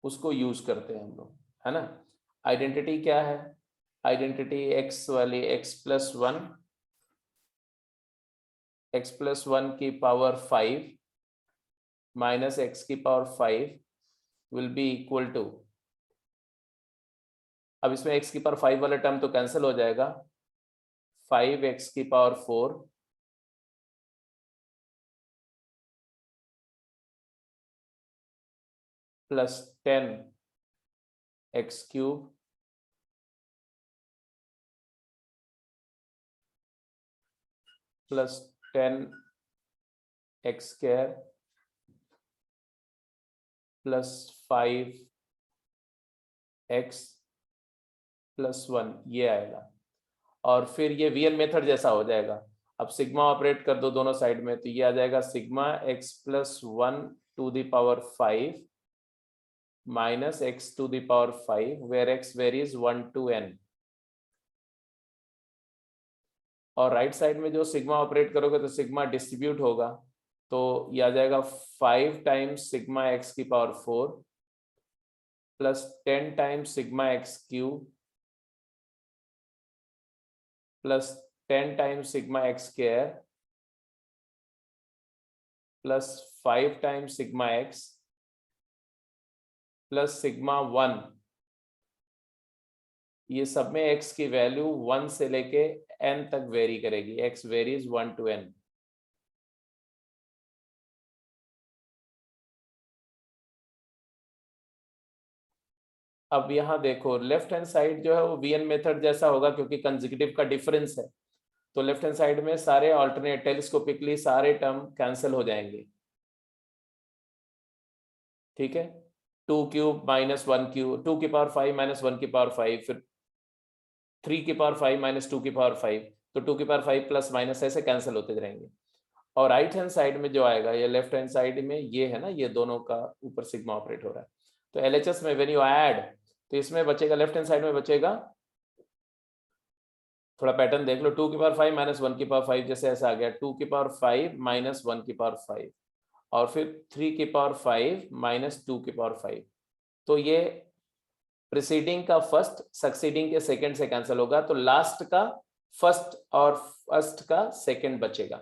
उसको यूज करते हैं हम लोग, है ना। आइडेंटिटी क्या है? आइडेंटिटी एक्स वाली x प्लस 1 की पावर 5 माइनस x की power 5 will be equal to, अब इसमें x की पावर 5 वाला टर्म तो कैंसिल हो जाएगा, 5x की power 4 plus 10x cube plus 10x square plus 5x plus 1 ये आएगा। और फिर ये वीएन मेथड जैसा हो जाएगा। अब सिग्मा ऑपरेट कर दो दोनों साइड में, तो ये आ जाएगा sigma x plus 1 to the power 5 minus x to the power 5 where x varies 1 to n। और राइट साइड में जो सिग्मा ऑपरेट करोगे तो सिग्मा डिस्ट्रीब्यूट होगा, तो ये आ जाएगा 5 टाइम्स सिग्मा x की power 4 plus 10 times sigma x cube plus 10 times sigma x square plus 5 times sigma x plus sigma 1। ये सब में x की वैल्यू 1 से लेके n तक वेरी करेगी, x वेरीज 1 to n। अब यहाँ देखो लेफ्ट हैंड साइड जो है वो वीएन मेथड जैसा होगा क्योंकि कंसेक्यूटिव का डिफरेंस है, तो लेफ्ट हैंड साइड में सारे ऑल्टरनेट टेलीस्कोपिकली सारे टर्म कैंसिल हो जाएंगे। ठीक है, 2 क्यूब माइनस 1 क्यूब, 2 की पावर 5 माइनस 1 की पावर 5, फिर 3 की पावर 5 माइनस 2 की पावर 5, तो 2 की पावर 5 प्लस माइनस ऐसे कैंसिल होते रहेंगे। और राइट हैंड साइड में जो आएगा ये लेफ्ट हैंड साइड में ये है ना, ये दोनों का ऊपर सिग्मा ऑपरेट हो रहा है, तो एलएचएस में व्हेन यू ऐड तो इसमें बचेगा लेफ्ट हैंड साइड में बचेगा, थोड़ा पैटर्न देख लो, 2 की पावर 5 माइनस 1 की पावर 5 जैसे ऐसा आ गया, 2 की पावर 5 माइनस 1 की पावर 5 और फिर 3 की पावर 5 माइनस 2 की पावर 5, तो ये प्रिसीडिंग का फर्स्ट सक्सीडिंग के सेकंड से कैंसिल होगा, तो लास्ट का फर्स्ट और फर्स्ट का सेकंड बचेगा।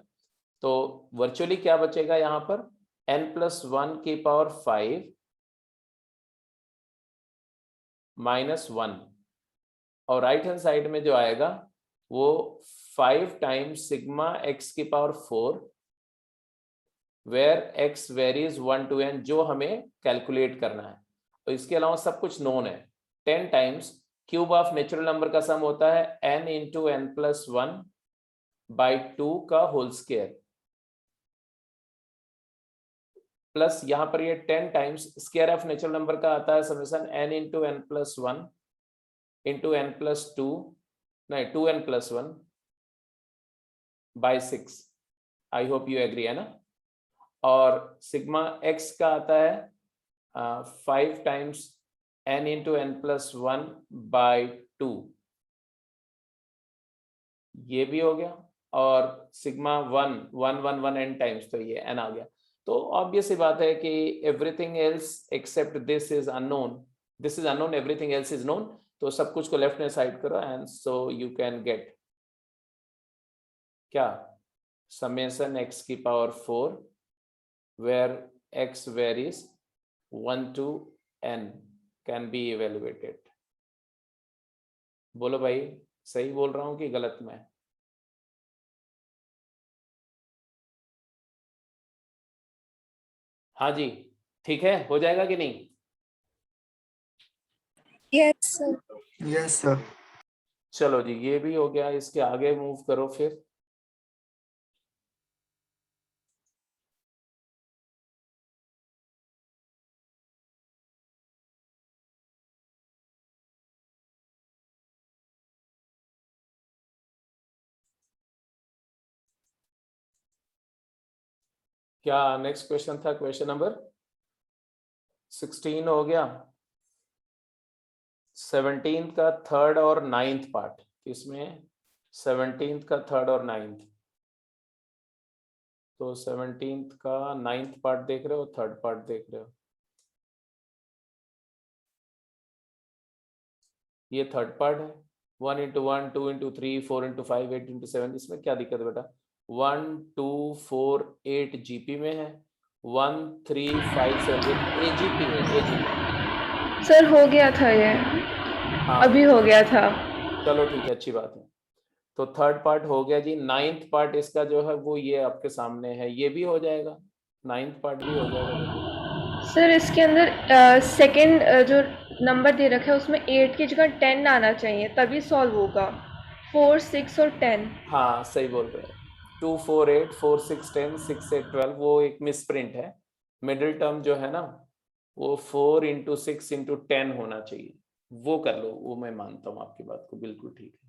तो वर्चुअली क्या बचेगा यहाँ पर, n+1 की पावर 5 -1, और राइट हैंड साइड में जो आएगा वो 5 टाइम्स सिग्मा x की power 4 where x varies 1 to n, जो हमें कैलकुलेट करना है। तो इसके अलावा सब कुछ नोन है। 10 times cube of natural number का सम होता है n इंटू n+1/2 का होल स्क्वायर, प्लस यहाँ पर ये 10 times square of natural number का आता है summation n into n+1 into n+2, नहीं 2n+1/6। I hope you agree, है ना। और सिग्मा x का आता है 5 टाइम्स n इंटू n+1/2, ये भी हो गया। और सिग्मा 1 n टाइम्स, तो ये n आ गया। तो ऑब्वियस बात है कि everything else except this is unknown, this is unknown, everything else is known. तो सब कुछ को लेफ्ट में साइड करो and so you can get क्या, समेशन x की power 4 where x varies 1 to n can be evaluated। बोलो भाई, सही बोल रहा हूं कि गलत में? हाँ जी, ठीक है, हो जाएगा कि नहीं? Yes sir. Yes sir. चलो जी, ये भी हो गया। इसके आगे मूव करो फिर। क्या नेक्स्ट क्वेश्चन था? क्वेश्चन नंबर 16 हो गया। 17 का थर्ड और 9th पार्ट, इसमें 17 का थर्ड और 9th, तो 17 का 9th पार्ट देख रहे हो, थर्ड पार्ट देख रहे हो? ये थर्ड पार्ट है। 1 into 1, 2 into 3, 4 into 5, 8 into 7। इसमें क्या दिक्कत है बेटा? 1 2 4 8 जीपी में है, 1 3 5 7 एजीपी में, एजीपी। सर हो गया था ये, हाँ अभी हो गया था। चलो ठीक है, अच्छी बात है। तो थर्ड पार्ट हो गया जी। 9th पार्ट इसका जो है वो ये आपके सामने है, ये भी हो जाएगा, 9th पार्ट भी हो जाएगा देखो। सर इसके अंदर सेकंड जो नंबर दे रखा है उसमें 8 की जगह 10 आना चाहिए, तभी सॉल्व होगा। 4 6 और 10। हाँ सही बोल रहे हैं। 2 4 8 4 6 10 6 8 12, वो एक मिस प्रिंट है। मिडिल टर्म जो है ना वो 4 into 6 into 10 होना चाहिए, वो कर लो, वो मैं मानता हूँ आपकी बात को, बिल्कुल ठीक है।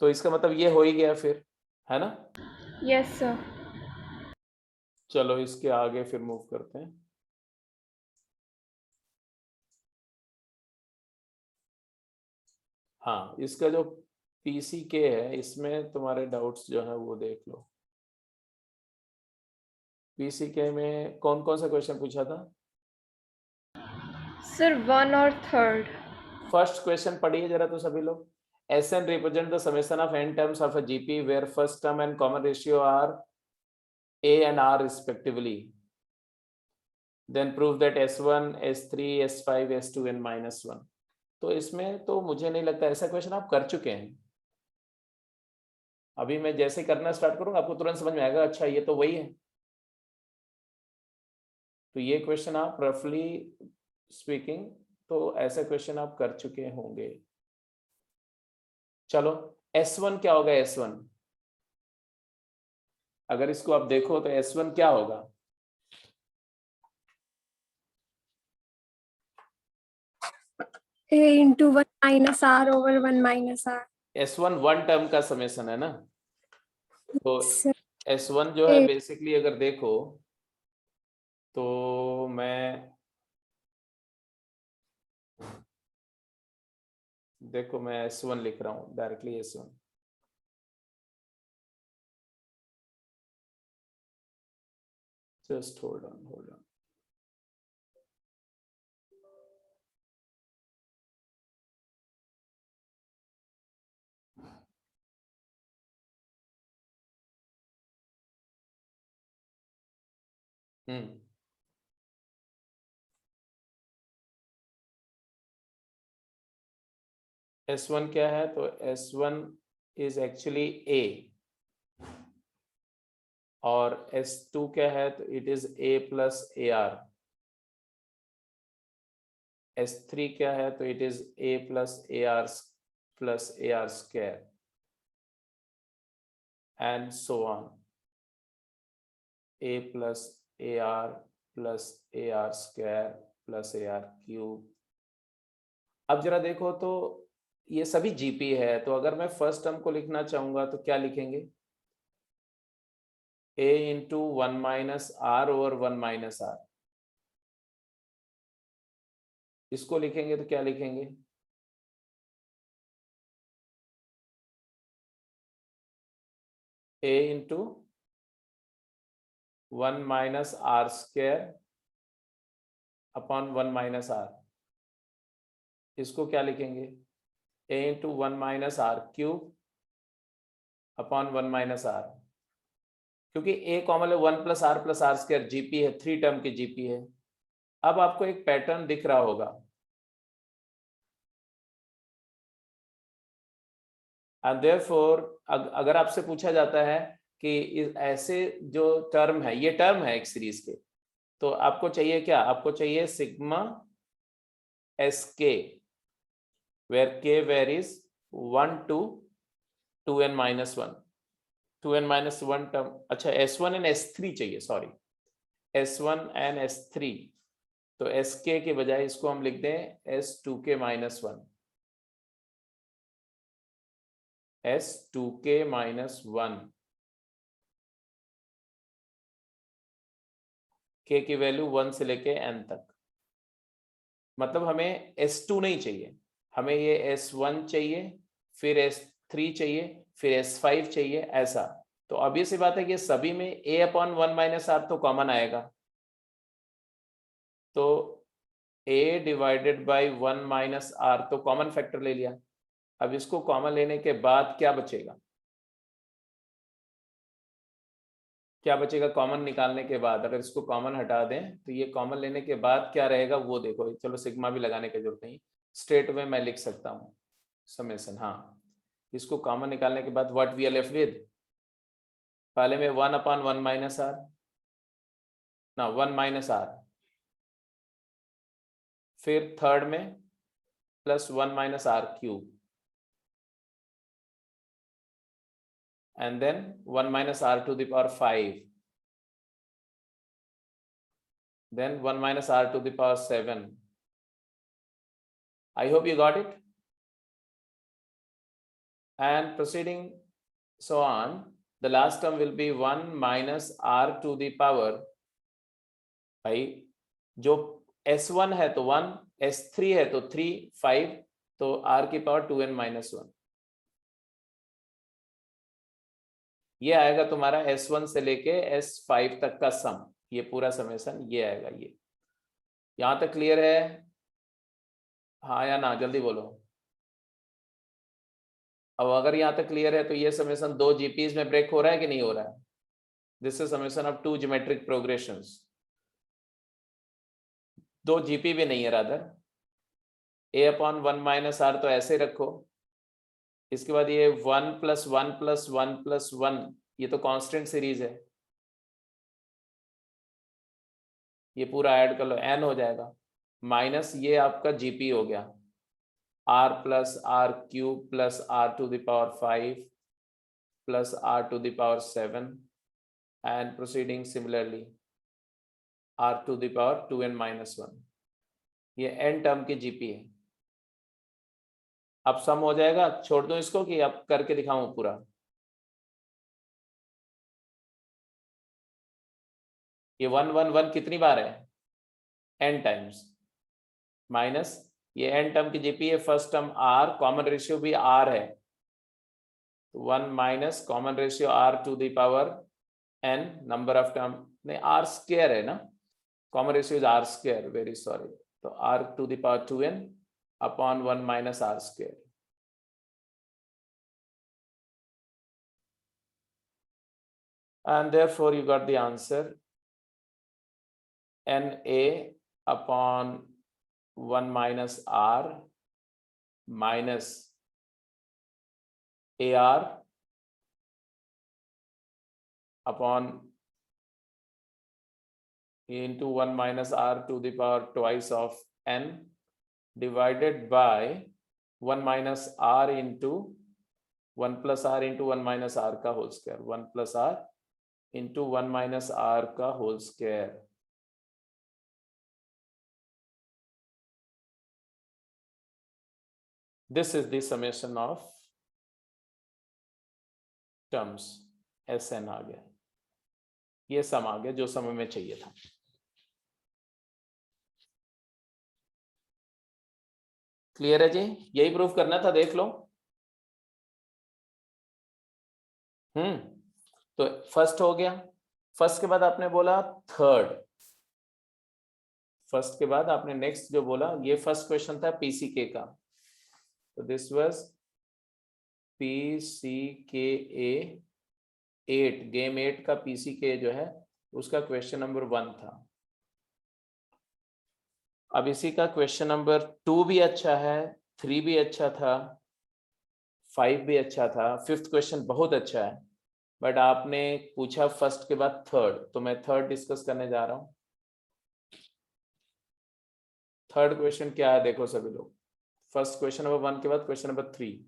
तो इसका मतलब ये हो ही गया फिर, है ना। Yes sir. चलो इसके आगे फिर मूव करते हैं। हाँ, इसका जो PCK है इसमें तुम्हारे डाउट्स जो है वो देख लो। PCK में कौन कौन सा क्वेश्चन पूछा था? सर 1 और 3rd। फर्स्ट क्वेश्चन पढ़िए जरा तो सभी लोग। Sn represent the summation of n terms of a GP where first term and common ratio are A and R respectively. Then prove that S1 S3 S5 S2 n -1। तो इसमें तो मुझे नहीं लगता, ऐसा क्वेश्चन आप कर चुके हैं। अभी मैं जैसे करना स्टार्ट करूंगा आपको तुरंत समझ में आएगा, अच्छा ये तो वही है। तो ये क्वेश्चन आप रफली स्पीकिंग तो ऐसा क्वेश्चन आप कर चुके होंगे। चलो S1 क्या होगा? S1 अगर इसको आप देखो तो S1 क्या होगा? A into 1 minus R over 1 minus R। S1 one term का समेशन है ना। तो सर, S1 जो है ए- बेसिकली अगर देखो तो मैं S1 लिख रहा हूं directly. S1 just hold on S1 क्या है? तो S1 इज एक्चुअली A, और S2 क्या है? तो it is A plus AR। S3 क्या है? तो it is A plus AR square, and so on, A plus AR square plus AR cube. अब जरा देखो तो ये सभी जीपी है, तो अगर मैं फर्स्ट टर्म को लिखना चाहूंगा तो क्या लिखेंगे? A into 1 minus R over 1 minus R। इसको लिखेंगे तो क्या लिखेंगे? A into 1 minus R square upon 1 minus R। इसको क्या लिखेंगे? A into 1 minus R cube upon 1 minus R। क्योंकि A कॉमन है, 1 प्लस R स्क्वायर जीपी है, 3 टर्म की जीपी है। अब आपको एक पैटर्न दिख रहा होगा, एंड देयरफॉर अगर आपसे पूछा जाता है कि ऐसे जो टर्म है, ये टर्म है एक सीरीज के, तो आपको चाहिए क्या? आपको चाहिए sigma SK, where K varies 1 to 2n minus 1, 2n minus 1 term. अच्छा, S1 एंड S3 चाहिए, सॉरी, S1 एंड S3। तो SK के बजाय इसको हम लिख दें S2K minus 1, S2K minus 1। K की वैल्यू 1 से लेके n तक। मतलब हमें S2 नहीं चाहिए, हमें ये S1 चाहिए, फिर S3 चाहिए, फिर S5 चाहिए, ऐसा। तो ऑब्वियस सी बात है कि सभी में A अपॉन 1 माइनस R तो कॉमन आएगा, तो A divided by 1 minus R तो कॉमन फैक्टर ले लिया। अब इसको कॉमन लेने के बाद क्या बचेगा? क्या बचेगा कॉमन निकालने के बाद? अगर इसको कॉमन हटा दें तो ये कॉमन लेने के बाद क्या रहेगा वो देखो। चलो सिग्मा भी लगाने की जरूरत नहीं, स्ट्रेट वे मैं लिख सकता हूँ समेशन। हाँ, इसको कॉमन निकालने के बाद what we are left with, पहले में 1 अपॉन 1 माइनस R, ना 1 माइनस R, फिर थर्ड में plus 1 minus R cube, and then 1 minus R to the power 5, then 1 minus R to the power 7. I hope you got it. And proceeding so on, the last term will be 1 minus R to the power, भाई जो S1 है तो 1, S3 है तो 3, 5, तो R की power 2n minus 1। ये आएगा तुम्हारा S1 से लेके S5 तक का सम, ये पूरा समेशन ये आएगा। ये यहां तक क्लियर है? हाँ या ना, जल्दी बोलो। अब अगर यहां तक क्लियर है तो ये समेशन 2 जीपीज में ब्रेक हो रहा है कि नहीं हो रहा है? This is summation of 2 geometric progressions. 2 GP भी नहीं है, rather A upon 1 minus R तो ऐसे रखो। इसके बाद ये 1 प्लस 1 प्लस 1 प्लस 1, ये तो कांस्टेंट सीरीज है, ये पूरा ऐड कर लो, n हो जाएगा, माइनस ये आपका जीपी हो गया, R plus R cube plus R to the power 5 plus R to the power 7, and proceeding similarly R to the power 2n minus 1। ये n टर्म की जीपी है। अब सम हो जाएगा, छोड़ दो इसको कि अब करके दिखाऊं पूरा? ये 1 1 1 कितनी बार है? n टाइम्स, माइनस ये n टर्म की जीपी है, first term R, common ratio भी R है, 1 minus common ratio R to the power n, number of term नहीं, R स्क्वायर है ना, common ratio is R square, very sorry, तो R to the power 2n upon 1 minus R square. And therefore you got the answer NA upon 1 minus R minus AR upon into 1 minus R to the power twice of N divided by 1 minus R into 1 plus R into 1 minus R का whole square, 1 plus R into 1 minus R का whole square. This is the summation of terms. SN आ गया, ये सम आ गया जो सम में चाहिए था. क्लियर है जी? यही प्रूफ करना था, देख लो. तो फर्स्ट हो गया. फर्स्ट के बाद आपने बोला थर्ड. फर्स्ट के बाद आपने नेक्स्ट जो बोला, ये फर्स्ट क्वेश्चन था पीसीके का. तो दिस वाज पीसीके 8, गेम 8 का पीसीके जो है उसका क्वेश्चन नंबर 1 था. अब इसी का क्वेश्चन नंबर 2 भी अच्छा है, 3 भी अच्छा था, 5 भी अच्छा था, 5th क्वेश्चन बहुत अच्छा है. बट आपने पूछा फर्स्ट के बाद थर्ड, तो मैं थर्ड डिस्कस करने जा रहा हूं. थर्ड क्वेश्चन क्या है देखो सभी लोग. फर्स्ट क्वेश्चन नंबर 1 के बाद क्वेश्चन नंबर 3.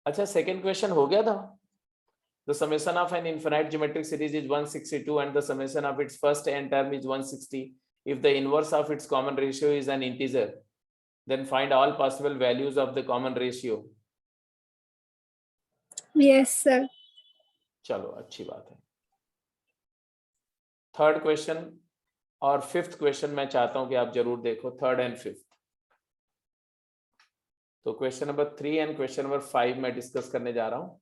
अच्छा, सेकेंड क्वेश्चन हो गया था. The summation of an infinite geometric series is 162 and the summation of its first n term is 160. If the inverse of its common ratio is an integer, then find all possible values of the common ratio. Yes, sir. चलो अच्छी बात है. Third question और 5th question मैं चाहता हूं कि आप जरूर देखो, थर्ड एंड 5th. तो question number 3 and question number 5 मैं डिस्कस करने जा रहा हूं.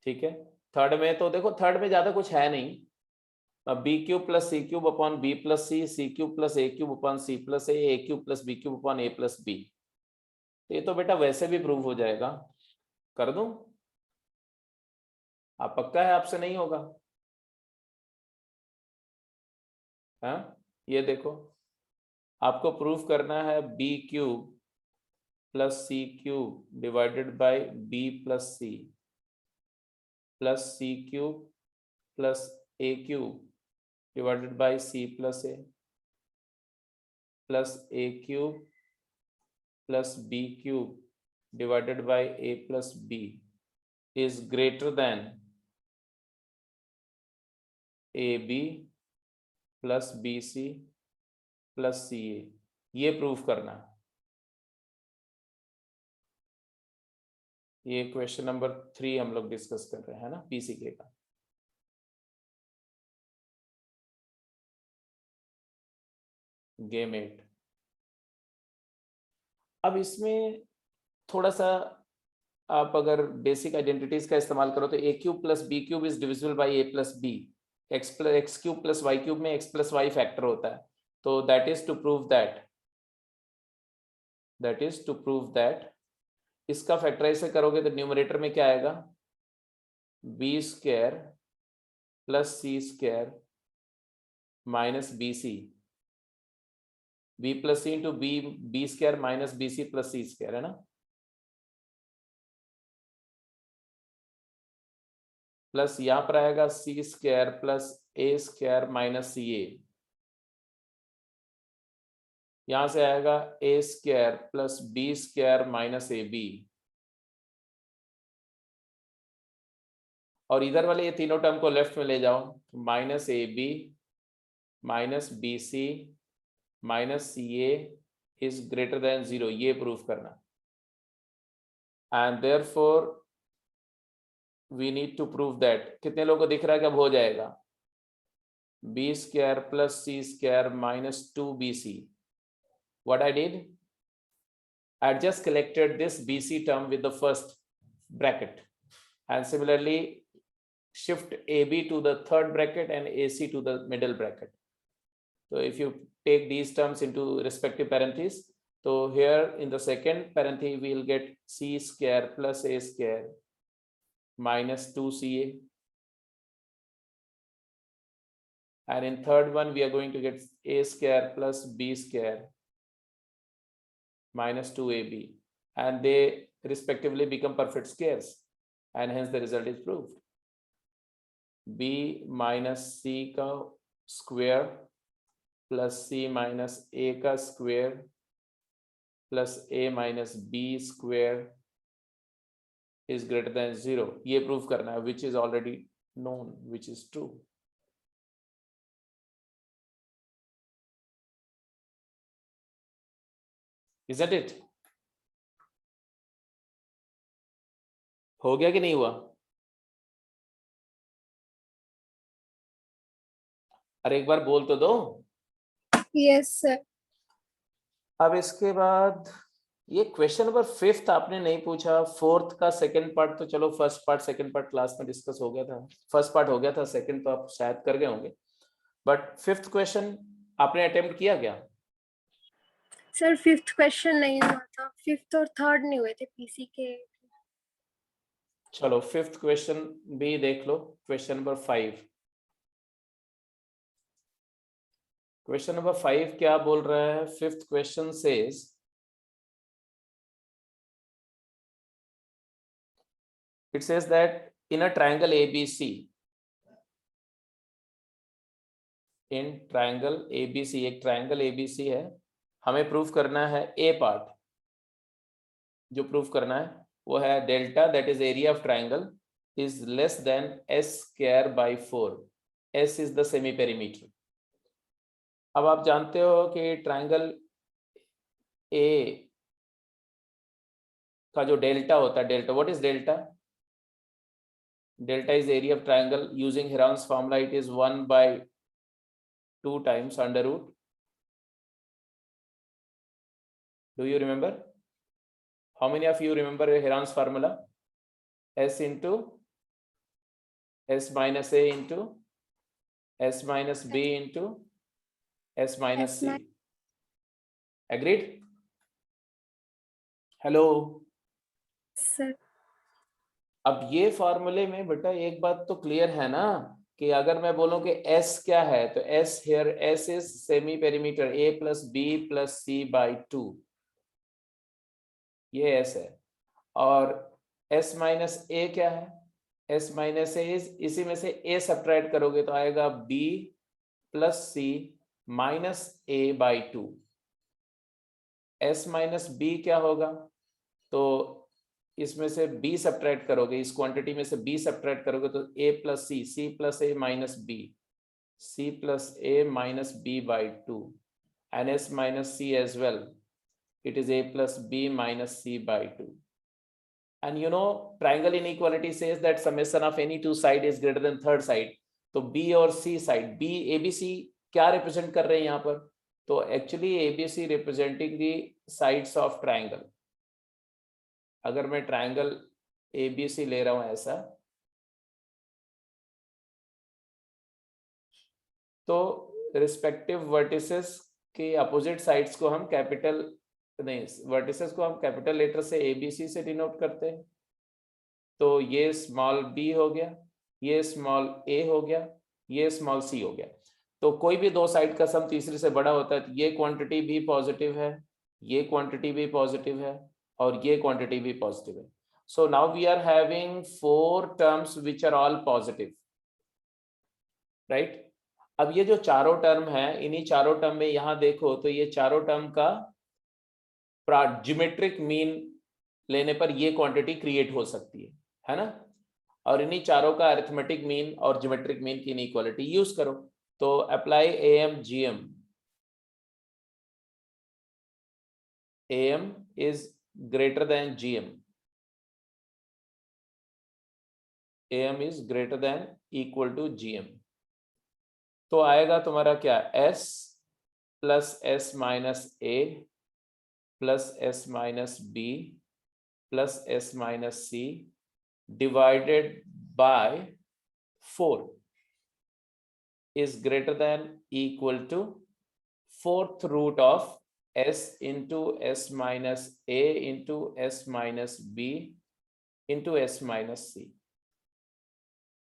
ठीक है. थर्ड में तो देखो, थर्ड में ज्यादा कुछ है नहीं. B cube plus c cube upon b plus c cube plus a cube upon c plus a cube plus b cube upon a plus b. तो ये तो बेटा वैसे भी प्रूव हो जाएगा. कर दूं? आप पक्का है आपसे नहीं होगा? हाँ, ये देखो, आपको प्रूफ करना है b cube plus c cube divided by b plus c plus c cube plus a cube divided by c plus a plus a cube plus b cube divided by a plus b is greater than AB plus BC plus CA. ये proof करना है. ये question number 3 हम लोग discuss कर रहे हैं ना, पीसीके का. गेम 8. अब इसमें थोड़ा सा आप अगर बेसिक आइडेंटिटीज का इस्तेमाल करो तो a cube plus b cube is divisible by a plus b. X cube plus y cube में एक्स प्लस वाई फैक्टर होता है. तो that is to prove that इसका फैक्टराइज से करोगे तो न्यूमरेटर में क्या आएगा, b square plus c square minus b c, b plus c into b square minus b c plus c square, है ना. प्लस यहां पर आएगा c square plus a square minus c a. यहां से आएगा a square plus b square minus a b. और इधर वाले ये तीनों टर्म को लेफ्ट में ले जाओ, minus a b minus b c minus c a is greater than 0. ये प्रूफ करना. And therefore we need to prove that. कितने लोगों को दिख रहा है कि अब हो जाएगा, b square plus c square minus 2bc. What I did, I just collected this BC term with the first bracket and similarly shift AB to the third bracket and AC to the middle bracket. So if you take these terms into respective parentheses, So here in the second parenthesis we will get c square plus a square minus 2ca, and in third one we are going to get a square plus b square minus 2ab, and they respectively become perfect squares, and hence the result is proved. b minus c का square plus c minus a का square plus a minus b square is greater than 0. ये prove करना है, which is already known, which is true. Isn't it? हो गया कि नहीं हुआ? अरे एक बार बोल तो दो. Yes, sir. अब इसके बाद ये क्वेश्चन नंबर 5 आपने नहीं पूछा. 4th का सेकंड पार्ट तो चलो first part second part class में डिस्कस हो गया था. फर्स्ट पार्ट हो गया था, सेकंड तो आप शायद कर गए होंगे. बट 5th क्वेश्चन आपने अटेम्प्ट किया क्या? सर 5th क्वेश्चन नहीं हुआ था. 5th और 3rd नहीं हुए थे पीसी के. चलो 5th क्वेश्चन भी देख लो. Question number 5. क्वेश्चन नंबर 5 क्या बोल रहा है? 5th question says it says that in a triangle ABC, in triangle ABC, एक triangle ABC है, हमें प्रूफ करना है A पार्ट. जो प्रूफ करना है वो है delta, that is area of triangle, is less then s square by 4. S is the semi perimeter. अब आप जानते हो कि ट्राइंगल A का जो डेल्टा होता है, delta, what is delta? Delta is area of triangle. Using Heron's formula, it is 1 by 2 times under root. Do you remember? How many of you remember Heron's formula? S into S minus A into S minus B into S minus C. Agreed? Hello? Sir अब ये फॉर्मूले में बेटा एक बात तो clear है ना कि अगर मैं बोलूं कि S क्या है, तो S here, S is semi perimeter A plus B plus C by 2. ये S है. और S minus A क्या है? S minus A is, इसी में से A सब्ट्रैक्ट करोगे तो आएगा B plus C minus A by 2. S minus B क्या होगा? तो इसमें से b सब्ट्रैक्ट करोगे, इस क्वांटिटी में से b सब्ट्रैक्ट करोगे तो a plus c plus a minus b, c plus a minus b by 2, and s minus c as well, it is a plus b minus c by 2. And you know triangle inequality says that summation of any two side is greater than third side. तो b और c side, b abc क्या represent कर रहे हैं यहाँ पर? तो actually abc representing the sides of triangle. अगर मैं ट्राइंगल ABC ले रहा हूं ऐसा, तो रिस्पेक्टिव वर्टिसेस के अपोजिट साइड्स को हम कैपिटल नहीं, वर्टिसेस को हम कैपिटल लेटर से ABC से डिनोट करते हैं. तो ये स्मॉल b हो गया, ये स्मॉल a हो गया, ये स्मॉल c हो गया. तो कोई भी दो साइड का सम तीसरे से बड़ा होता है तो ये क्वांटिटी भी पॉजिटिव है, ये क्वांटिटी भी पॉजिटिव है, और ये क्वांटिटी भी पॉजिटिव है. So now we are having 4 terms which are all positive, right? अब ये जो चारों टर्म है, इन्हीं चारों टर्म में यहां देखो तो ये चारों टर्म का ज्योमेट्रिक मीन लेने पर ये क्वांटिटी क्रिएट हो सकती है ना? और इन्हीं चारों का अरिथमेटिक मीन और ज्योमेट्रिक मीन की इनइक्वालिटी यूज करो. तो apply AM GM. AM is greater than GM. AM is greater than equal to GM. तो आएगा तुम्हारा क्या? S plus S minus A plus S minus B plus S minus C divided by 4 is greater than equal to 4th root of s into s minus a into s minus b into s minus c,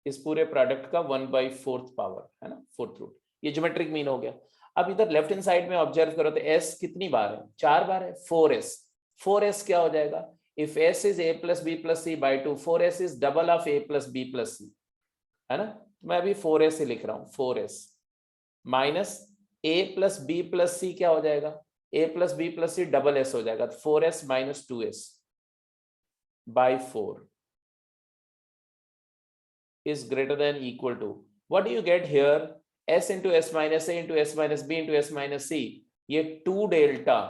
इस पूरे product का 1/4 power है ना, 4th root. ये geometric mean हो गया। अब इधर लेफ्ट हैंड साइड में ऑब्जर्व करो तो s कितनी बार है, 4 बार है, 4s। 4s क्या हो जाएगा, if s is a plus b plus c by 2, 4s is double of a plus b plus c, है ना। मैं अभी 4s से लिख रहा हूँ, 4s minus a plus b plus c क्या हो जाएगा, a plus b plus c double s हो जाएगा, 4s minus 2s by 4 is greater than equal to, what do you get here, s into s minus a into s minus b into s minus c, ये 2 delta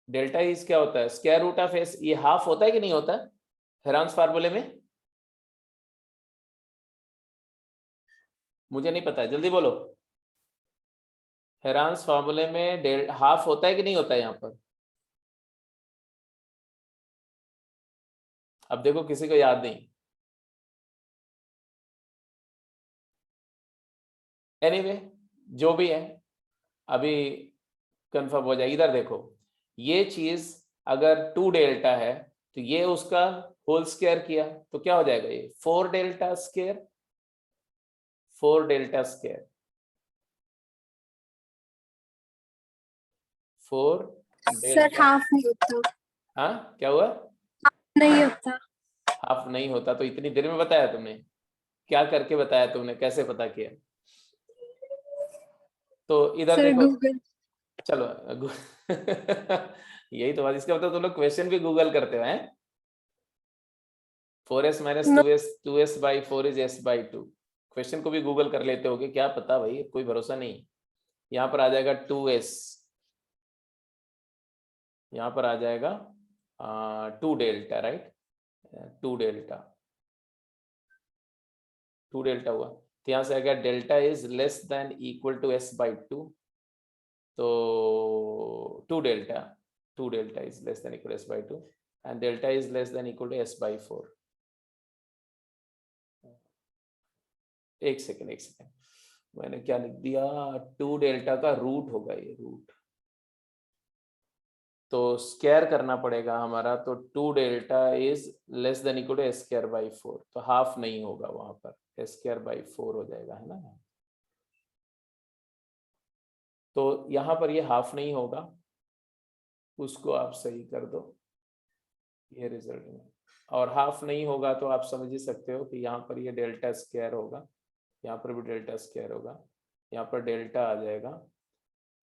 delta is क्या होता है, square root of S, ये half होता है कि नहीं होता है हेरांस फार्मूले में, मुझे नहीं पता है, जल्दी बोलो। हेरांस फार्मूले में हाफ होता है कि नहीं होता है यहाँ पर, अब देखो किसी को याद नहीं। एनीवे जो भी है अभी कंफर्म हो जाएगी। इधर देखो ये चीज अगर 2 डेल्टा है तो ये उसका होल स्क्वायर किया तो क्या हो जाएगा, ये 4 delta square, 4 delta square, 4 sir delta. Half नहीं होता, हाँ क्या हुआ, नहीं होता। हाफ नहीं होता तो इतनी देर में बताया तुमने, क्या करके बताया तुमने, कैसे पता किया, तो इधर सर देखो गूगल। चलो यही तो बात, इसका मतलब तुम लोग क्वेश्चन भी गूगल करते हो हैं। 4s minus 2s 2s by 4 is s by 2, question को भी गूगल कर लेते होगे, क्या पता भाई, कोई भरोसा नहीं। यहाँ पर आ जाएगा 2s, यहाँ पर आ जाएगा 2 डेल्टा, राइट, 2 डेल्टा, 2 डेल्टा हुआ तो यहाँ से आ गया delta is less than equal to s by 2, तो 2 delta, 2 delta is less than equal s by 2 and delta is less than equal to s by 4। एक सेकेंड मैंने क्या लिख दिया, 2 डेल्टा का रूट होगा ये, रूट तो स्क्वायर करना पड़ेगा हमारा, तो 2 delta is less than equal to s square by 4, तो हाफ नहीं होगा वहां पर, s स्क्वायर बाई 4 हो जाएगा, है ना। तो यहाँ पर ये हाफ नहीं होगा, उसको आप सही कर दो, ये रिजल्ट में, और हाफ नहीं होगा तो आप समझ ही सकते हो कि यहाँ पर ये डेल्टा स्क्वायर होगा, यहाँ पर भी डेल्टा स्क्वायर होगा, यहाँ पर डेल्टा आ जाएगा,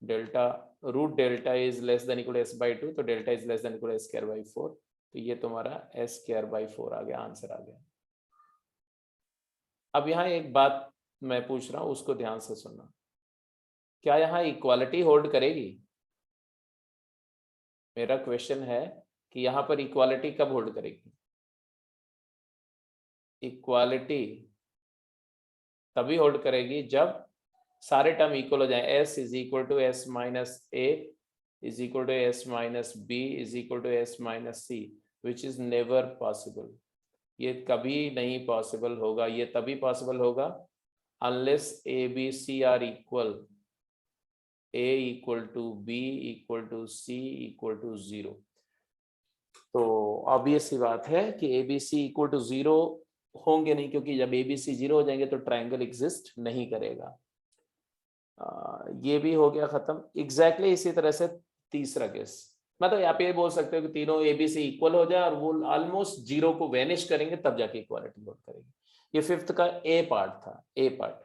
delta root delta is less than equal s by 2, तो delta is less than equal s square by 4, तो ये तुम्हारा s स्क्वायर बाई 4 आ गया, आंसर आ गया। अब यहाँ एक बात मैं पूछ रहा हूँ, उसको ध्यान से सुनना, क्या यहाँ इक्वालिटी होल्ड करेगी, मेरा क्वेश्चन है कि यहाँ पर इक्वालिटी कब होल्ड करेगी, इक्वालिटी तभी होल्ड करेगी जब सारे टर्म इक्वल हो जाए, s is equal to s minus a is equal to s minus b is equal to s minus c, which is never possible, ये कभी नहीं पॉसिबल होगा, ये तभी पॉसिबल होगा unless a b c are equal, a equal to b equal to c equal to 0। तो obvious सी बात है कि a b c equal to 0 होंगे नहीं, क्योंकि जब a b c 0 हो जाएंगे तो ट्रायंगल एग्जिस्ट नहीं करेगा। ये भी हो गया खत्म। एग्जैक्टली इसी तरह से तीसरा केस, मतलब यहाँ पे बोल सकते हो कि तीनों ए बी सी इक्वल हो जाए और वो ऑलमोस्ट 0 को वैनिश करेंगे तब जाके इक्वालिटी होल्ड करेगी। ये 5th का ए पार्ट था, ए पार्ट,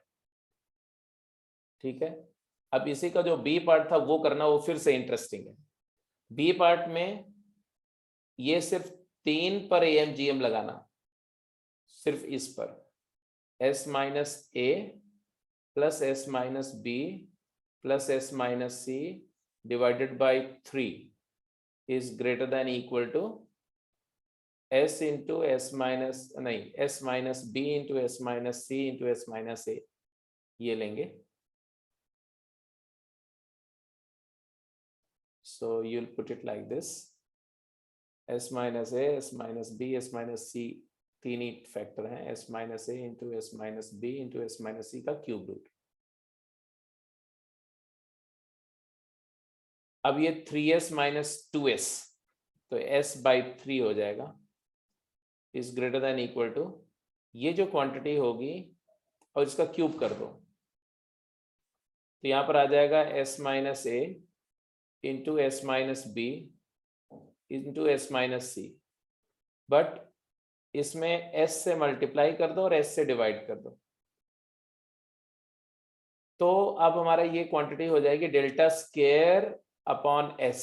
ठीक है। अब इसी का जो बी पार्ट था वो करना, वो फिर से इंटरेस्टिंग है। बी पार्ट में ये सिर्फ 3 पर AMGM लगाना, सिर्फ इस पर s minus a plus s minus b plus s minus c divided by 3 is greater than equal to s into s minus, नहीं, s minus b into s minus c into s minus a, ये लेंगे। So you'll put it like this, s minus a, s minus b, s minus c, तीन ही factor हैं, s minus a into s minus b into s minus c का cube root, अब ये 3s minus 2s, तो s by 3 हो जाएगा, is greater than equal to ये जो क्वांटिटी होगी और इसका क्यूब कर दो, तो यहाँ पर आ जाएगा s minus a into s minus b into s minus c, but इसमें s से मल्टीप्लाई कर दो और s से डिवाइड कर दो, तो अब हमारा ये क्वांटिटी हो जाएगी डेल्टा स्केयर अपॉन s,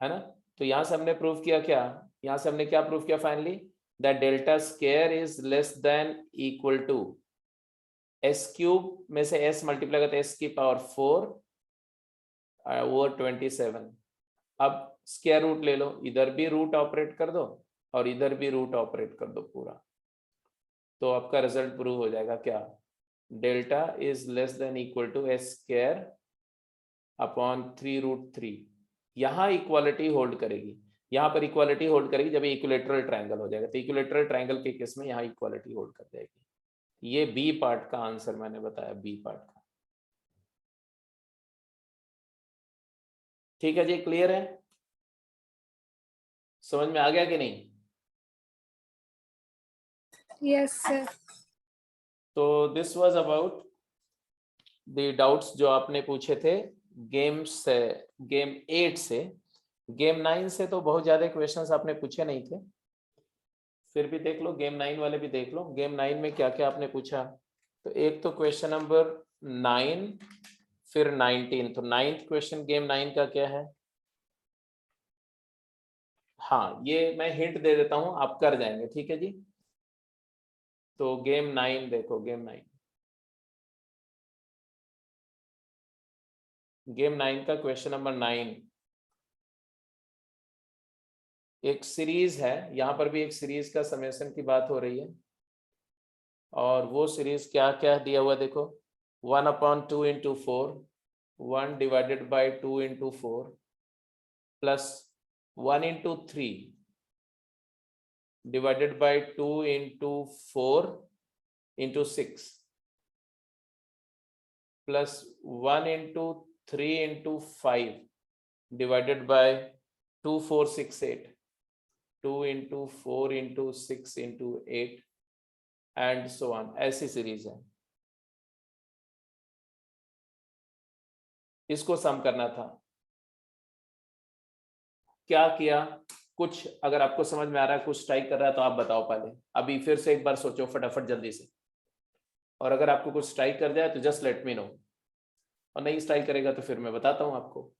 है ना। तो यहां से हमने प्रूव किया क्या, यहां से हमने क्या प्रूव किया finally, that delta square is less than equal to s cube में से s मल्टीप्लाई करते s की पावर 4 ओवर 27। अब स्क्वायर रूट ले लो, इधर भी रूट ऑपरेट कर दो और इधर भी रूट ऑपरेट कर दो पूरा, तो आपका रिजल्ट प्रूव हो जाएगा क्या, delta is less than equal to s square upon 3√3। यहाँ इक्वालिटी होल्ड करेगी, यहाँ पर इक्वालिटी होल्ड करेगी जब इक्विलेटरल ट्रायंगल हो जाएगा, तो इक्विलेटरल ट्रायंगल के केस में यहाँ इक्वालिटी होल्ड कर जाएगी। ये बी पार्ट का आंसर मैंने बताया, बी पार्ट का। ठीक है जी, क्लियर है, समझ में आ गया कि नहीं? Yes sir. तो this was about the doubts जो आपने पूछे थे गेम से, गेम 8 से। गेम 9 से तो बहुत ज्यादा क्वेश्चंस आपने पूछे नहीं थे, फिर भी देख लो, गेम 9 वाले भी देख लो, गेम 9 में क्या क्या आपने पूछा। तो एक तो क्वेश्चन नंबर 9, फिर 19, तो 9th क्वेश्चन गेम 9 का क्या है। हाँ, ये मैं हिंट दे देता हूं, आप कर जाएंगे, ठीक है जी। तो गेम 9 देखो, गेम 9, गेम 9 का क्वेश्चन नंबर 9 एक सीरीज है, यहां पर भी एक सीरीज का समेशन की बात हो रही है, और वो सीरीज क्या क्या दिया हुआ देखो, 1/2 into 4, 1 divided by 2 into 4 plus 1 into 3 divided by 2 into 4 into 6 plus 1 into 3 into 5 divided by 2, 4, 6, 8, 2 into 4 into 6 into 8 and so on, ऐसी सीरीज है। इसको सम करना था, क्या किया, कुछ अगर आपको समझ में आ रहा है, कुछ स्ट्राइक कर रहा है तो आप बताओ पहले, अभी फिर से एक बार सोचो फटाफट जल्दी से, और अगर आपको कुछ स्ट्राइक कर जाए तो जस्ट लेट मी नो, और नहीं स्ट्राइक करेगा तो फिर मैं बताता हूं आपको।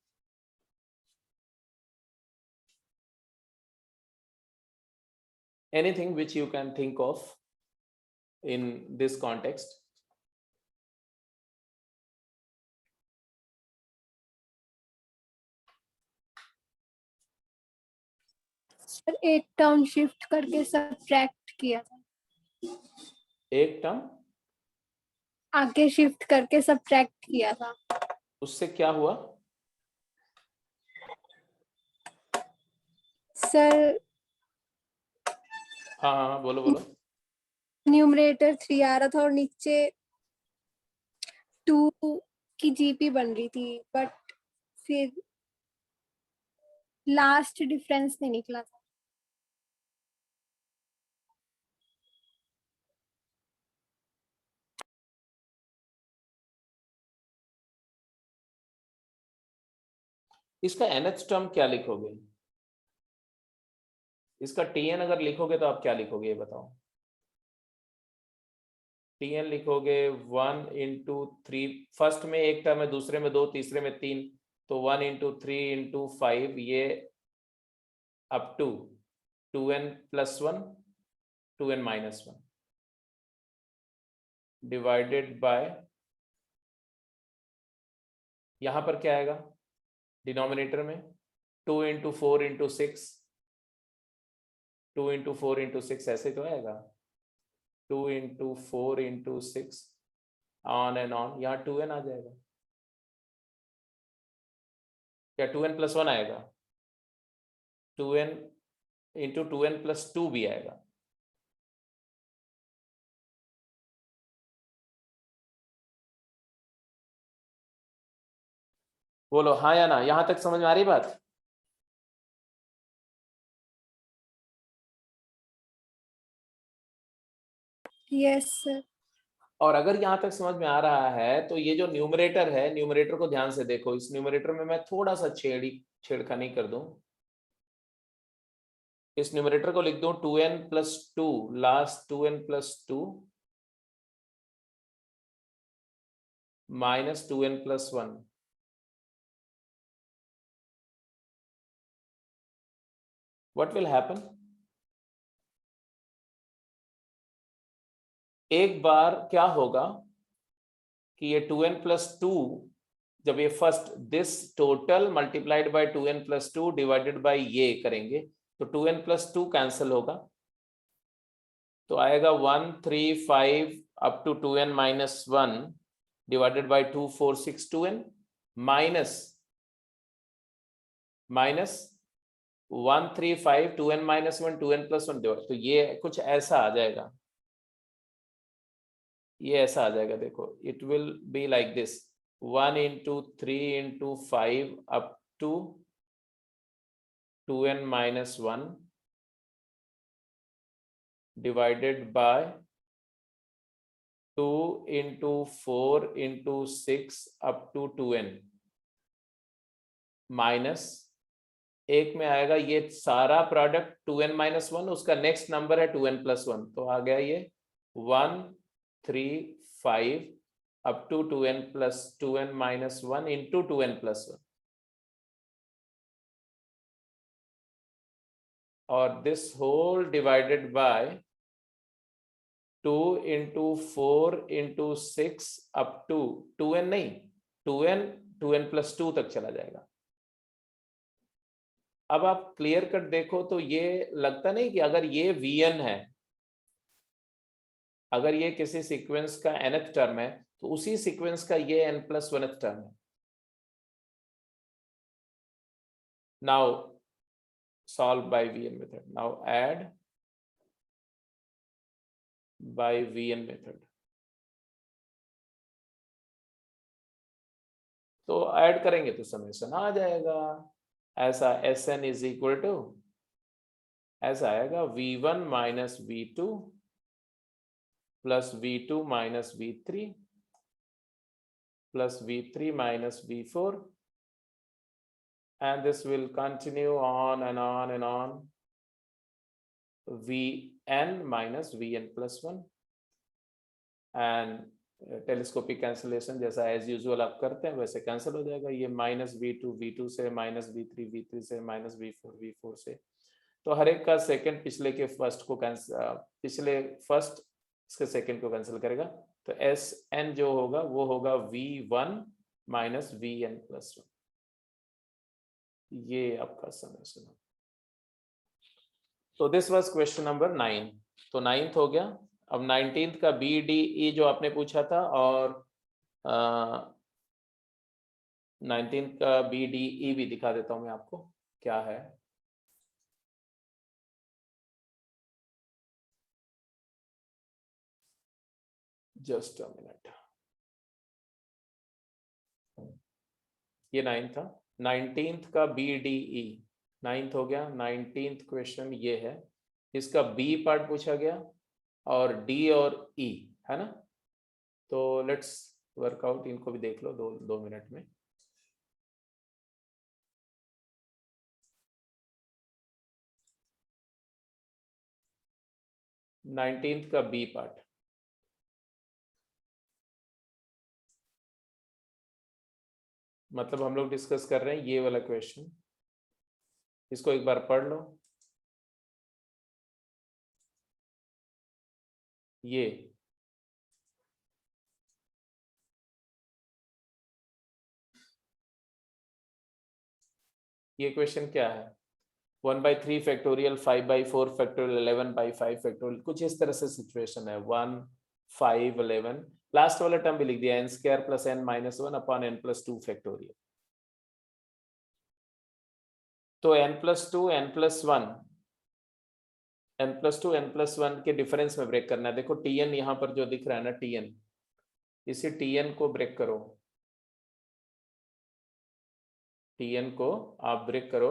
Anything which you can think of in this context. Sir एक टर्म शिफ्ट करके सब्ट्रैक्ट किया था, एक टर्म आगे शिफ्ट करके सब्ट्रैक्ट किया था। उससे क्या हुआ, सर हाँ हाँ हाँ, बोलो बोलो। न्यूमरेटर 3 आ रहा था और नीचे 2 की जीपी बन रही थी, बट फिर लास्ट डिफरेंस नहीं निकला था। इसका nth टर्म क्या लिखोगे, इसका tn अगर लिखोगे तो आप क्या लिखोगे ये बताओ। tn लिखोगे 1 इंटू 3, फर्स्ट में एक टर्म है, दूसरे में 2, तीसरे में 3, तो 1 इंटू 3 इंटू 5, ये up to 2n plus 1, 2n minus 1 divided by, यहां पर क्या आएगा डिनोमिनेटर में, 2 इंटू 4 इंटू 6, 2 इंटू 4 इंटू 6 ऐसे तो आएगा, 2 into 4 into 6 on and on, यहाँ 2n आ जाएगा, क्या 2n प्लस 1 आएगा, 2n इंटू 2n प्लस 2 भी आएगा, बोलो हाँ या ना, यहां तक समझ में आ रही बात? Yes sir. और अगर यहां तक समझ में आ रहा है तो ये जो न्यूमरेटर है, न्यूमरेटर को ध्यान से देखो। इस न्यूमरेटर में मैं थोड़ा सा छेड़खानी कर दूं। इस न्यूमरेटर को लिख दूं 2n+2, last 2n+2 minus 2n+1। What will happen? एक बार क्या होगा कि ये 2n+2, जब ये first this total multiplied by 2n+2 divided by ये करेंगे तो 2n+2 कैंसिल होगा, तो आएगा 1 3 5 up to 2n-1 divided by 2 4 6 2n minus 1 3 5 2n-1 2n+1 divide, तो ये कुछ ऐसा आ जाएगा, ये ऐसा आ जाएगा। देखो it will be like this 1 into 3 into 5 up to 2n-1 divided by 2 into 4 into 6 up to 2n minus एक में आएगा ये सारा प्रोडक्ट 2n-1, उसका नेक्स्ट नंबर है 2n+1, तो आ गया ये 1 3 5 up to 2n+2n-1 into 2n+1, और this whole divided by 2 into 4 into 6 up to 2n, नहीं 2n+2 तक चला जाएगा। अब आप क्लियर कट देखो तो ये लगता नहीं कि अगर ये vn है, अगर ये किसी सीक्वेंस का nth टर्म है तो उसी सीक्वेंस का ये n+1th टर्म है। Now solve by vn method. Now add by vn method. तो ऐड करेंगे तो समेशन आ जाएगा ऐसा, Sn इज इक्वल टू ऐसा आएगा v1 minus v2 plus v2 minus v3 plus v3 minus v4, and this will continue on and on and on, vn minus vn+1, and telescopic cancellation जैसा as usual आप करते हैं वैसे cancel हो जाएगा। ये माइनस v2 से, minus v3 से, माइनस v4 से, तो हर एक का सेकंड पिछले के फर्स्ट को पिछले फर्स्ट इसके सेकंड को कैंसिल करेगा, तो Sn जो होगा वो होगा v1 माइनस vn+1। ये आपका समेशन है। तो दिस वाज क्वेश्चन नंबर 9। तो 9th हो गया। अब 19th का BDE जो आपने पूछा था, और 19th का BDE भी दिखा देता हूं मैं आपको क्या है। जस्ट अ मिनट, ये 9 था। 19th का BDE 9th हो गया। 19th क्वेश्चन ये है, इसका B पार्ट पूछा गया और D और E है ना। तो लेट्स वर्कआउट, इनको भी देख लो 2 मिनट में। नाइनटीन्थ का B पार्ट, मतलब हम लोग डिस्कस कर रहे हैं ये वाला क्वेश्चन, इसको एक बार पढ़ लो। ये क्वेश्चन क्या है, 1/3 फैक्टोरियल, 5/4 फैक्टोरियल, 11/5 फैक्टोरियल, कुछ इस तरह से सिचुएशन है। 1 5 11, लास्ट वाला टर्म भी लिख दिया n² + n-1 upon n+2 factorial. तो n+2 n+1 के डिफरेंस में ब्रेक करना है। देखो tn यहाँ पर जो दिख रहा है ना, tn, इसी tn को ब्रेक करो। Tn को आप ब्रेक करो,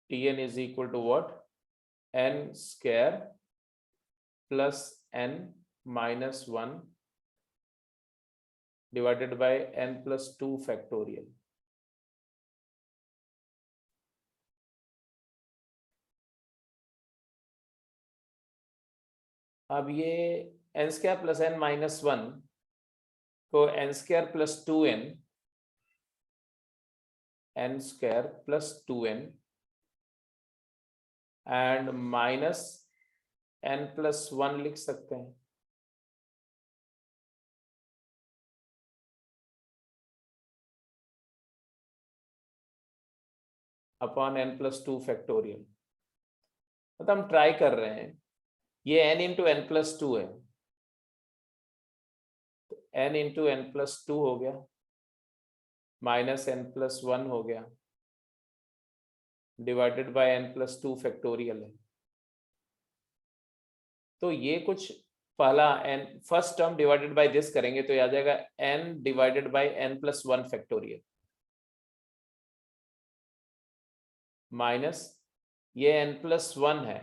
Tn is equal to what, n square plus n minus 1 divided by n plus 2 factorial. अब ये n square plus n minus 1 को n square plus 2n, n square plus 2n and minus n plus 1 लिख सकते हैं। Upon n plus 2 factorial. मतलब हम try कर रहे हैं, ये n इंटू n प्लस 2 है, तो n इंटू n प्लस 2 हो गया, माइनस n प्लस 1 हो गया, divided by n plus 2 factorial है। तो ये कुछ पहला n first term divided by this करेंगे तो ये आ जाएगा n divided by n plus 1 factorial, minus ये n प्लस 1 है,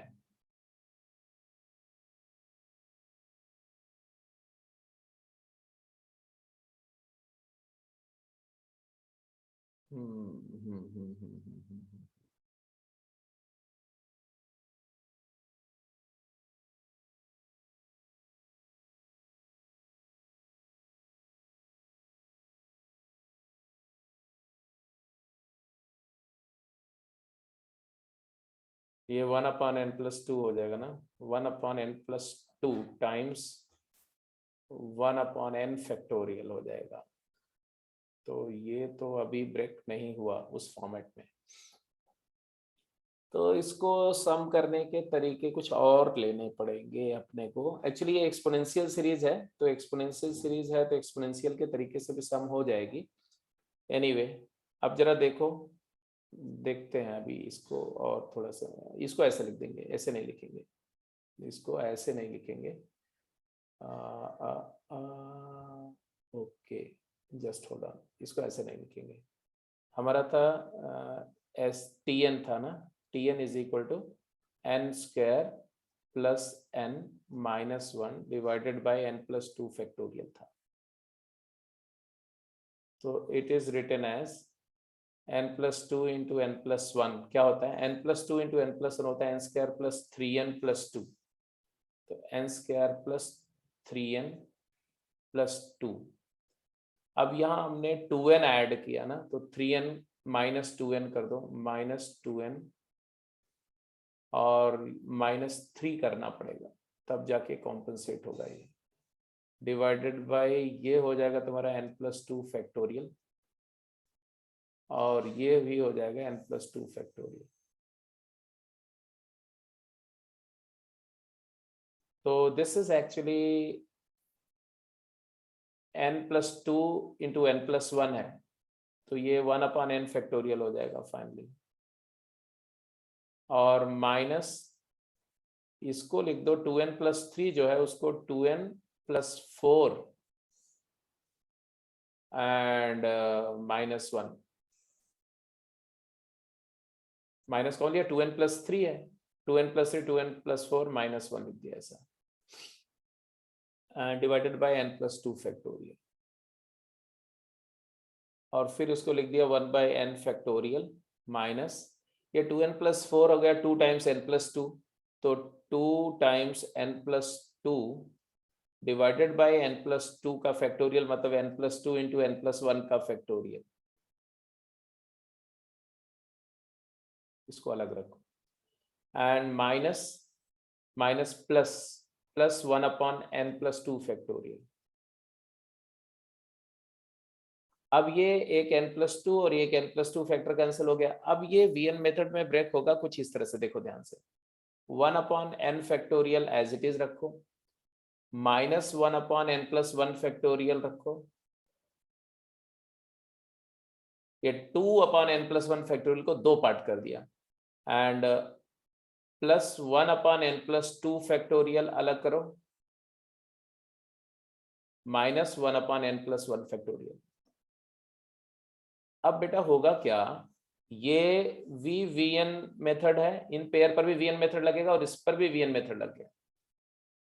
ये 1 अपॉन n प्लस 2 हो जाएगा ना, 1 upon n plus 2 times 1 upon n factorial हो जाएगा। तो ये तो अभी ब्रेक नहीं हुआ उस फॉर्मेट में, तो इसको सम करने के तरीके कुछ और लेने पड़ेंगे अपने को। एक्चुअली ये एक्सपोनेंशियल सीरीज है, तो एक्सपोनेंशियल सीरीज है तो एक्सपोनेंशियल के तरीके से भी सम हो जाएगी। एनीवे, अब जरा देखो, देखते हैं अभी इसको और थोड़ा सा, इसको ऐसे लिख देंगे, ऐसे नहीं लिखेंगे, इसको ऐसे नहीं लिखेंगे, ओके जस्ट होल्ड ऑन, इसको ऐसे नहीं लिखेंगे। हमारा था एस Tn था ना, Tn is equal to n square plus n minus 1 divided by n plus 2 factorial था। तो it is written as n plus 2 into n plus 1 क्या होता है, n plus 2 into n plus 1 होता है n square plus 3n plus 2, तो n square plus 3n plus 2। अब यहाँ हमने 2n ऐड किया ना, तो 3n माइनस 2n कर दो, माइनस 2n और माइनस 3 करना पड़ेगा, तब जाके कॉम्पनसेट होगा ये, डिवाइडेड बाय ये हो जाएगा तुम्हारा n प्लस 2 फैक्टोरियल, और ये भी हो जाएगा n प्लस 2 फैक्टोरियल। तो this is actually n plus 2 into n plus 1 है, तो ये 1 अपॉन n फैक्टोरियल हो जाएगा फाइनली, और माइनस इसको लिख दो 2n प्लस 3 जो है उसको 2n plus 4 and minus 1, minus कौन लिया, 2n प्लस 3 है, 2n plus 3 2n plus 4 minus 1 लिख दिया ऐसा, divided by n plus 2 factorial, और फिर उसको लिख दिया 1 बाय n फैक्टोरियल माइनस ये 2n प्लस 4 हो गया 2 टाइम्स n प्लस 2, तो 2 times n plus 2 divided by n plus 2 का फैक्टोरियल, मतलब n plus 2 into n plus 1 का फैक्टोरियल, इसको अलग रखो, and minus minus plus plus 1 upon n plus 2 factorial. अब ये एक n प्लस 2 और ये एक n प्लस 2 फैक्टर कैंसिल हो गया। अब ये वीएन मेथड में ब्रेक होगा कुछ इस तरह से, देखो ध्यान से, 1 upon n factorial as it is रखो, minus 1 upon n plus 1 factorial रखो, ये 2 अपॉन n प्लस 1 फैक्टोरियल को 2 पार्ट कर दिया, and plus 1 upon n plus 2 factorial अलग करो, minus 1 upon n plus 1 factorial. अब बेटा होगा क्या, ये वी वी एन मेथड है, इन पेयर पर भी वी एन मेथड लगेगा और इस पर भी वी एन मेथड लग गया।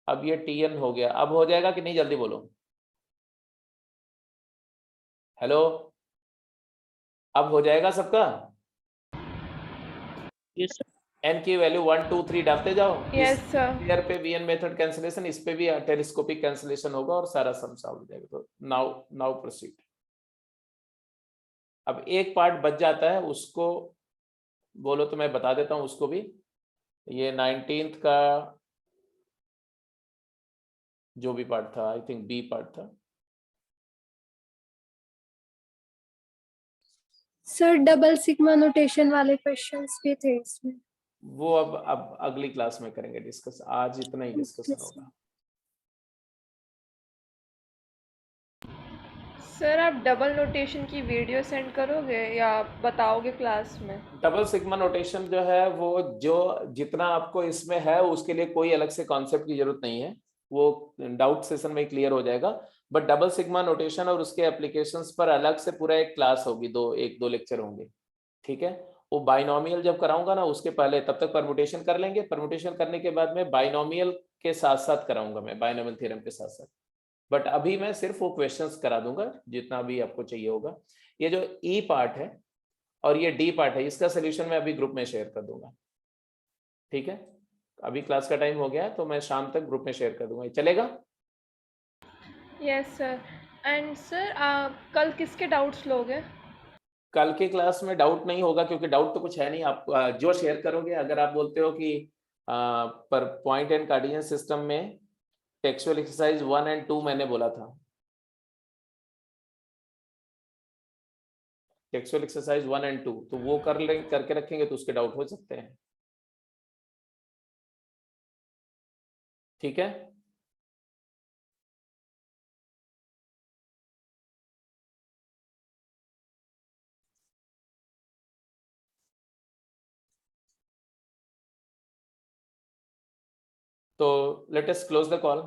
अब ये टी एन हो गया, अब हो जाएगा कि नहीं, जल्दी बोलो। हेलो, अब हो जाएगा सबका? एन की वैल्यू 1 2 3 डालते जाओ। यस इस सर। पेयर पे वी एन मेथड कैंसिलेशन, इस पे भी टेलीस्कोपिक कैंसिलेशन होगा और सारा सम सॉल्व हो जाएगा। तो नाउ नाउ प्रोसीड। अब एक पार्ट बच जाता है, उसको बोलो तो मैं बता देता हूं उसको भी। ये 19th का जो भी पार्ट था, आई थिंक बी पार्ट था। सर डबल सिग्मा नोटेशन वाले क्वेश्चंस भी थे इसमें। वो अब अगली क्लास में करेंगे डिस्कस, आज इतना ही डिस्कशन होगा। सर आप डबल नोटेशन की वीडियो सेंड करोगे या बताओगे क्लास में? डबल सिग्मा नोटेशन जो है वो जो जितना आपको इसमें है उसके लिए कोई अलग से कॉन्सेप्ट की जरूरत नहीं है, वो डाउट सेशन में क्लियर हो जाएगा। बट डबल सिग्मा नोटेशन और उसके एप्लीकेशंस पर अलग से पूरा एक क्लास होगी, एक दो लेक्चर होंगे, ठीक है। वो बाइनोमियल जब कराऊंगा ना उसके पहले, तब तक परमुटेशन कर लेंगे, परमुटेशन करने के बाद में बाइनोमियल के साथ साथ कराऊंगा मैं, बाइनोमियल थ्योरम के साथ साथ। बट अभी मैं सिर्फ वो क्वेश्चंस करा दूंगा जितना भी आपको चाहिए होगा। ये जो ई पार्ट है और ये डी पार्ट है, इसका सोल्यूशन मैं अभी ग्रुप में शेयर कर दूंगा, ठीक है। अभी क्लास का टाइम हो गया है तो मैं शाम तक ग्रुप में शेयर कर दूंगा, चलेगा? Yes sir. एंड सर कल किसके डाउट्स लोगे? कल के क्लास में डाउट नहीं होगा क्योंकि डाउट तो कुछ है नहीं। आप जो शेयर करोगे, अगर आप बोलते हो कि पर पॉइंट एंड कार्डियन सिस्टम में टेक्सचुअल एक्सरसाइज 1 और 2 मैंने बोला था, टेक्सचुअल एक्सरसाइज 1 और 2, तो वो करके रखेंगे तो उसके डाउट हो सकते हैं, ठीक है। तो let us close the call.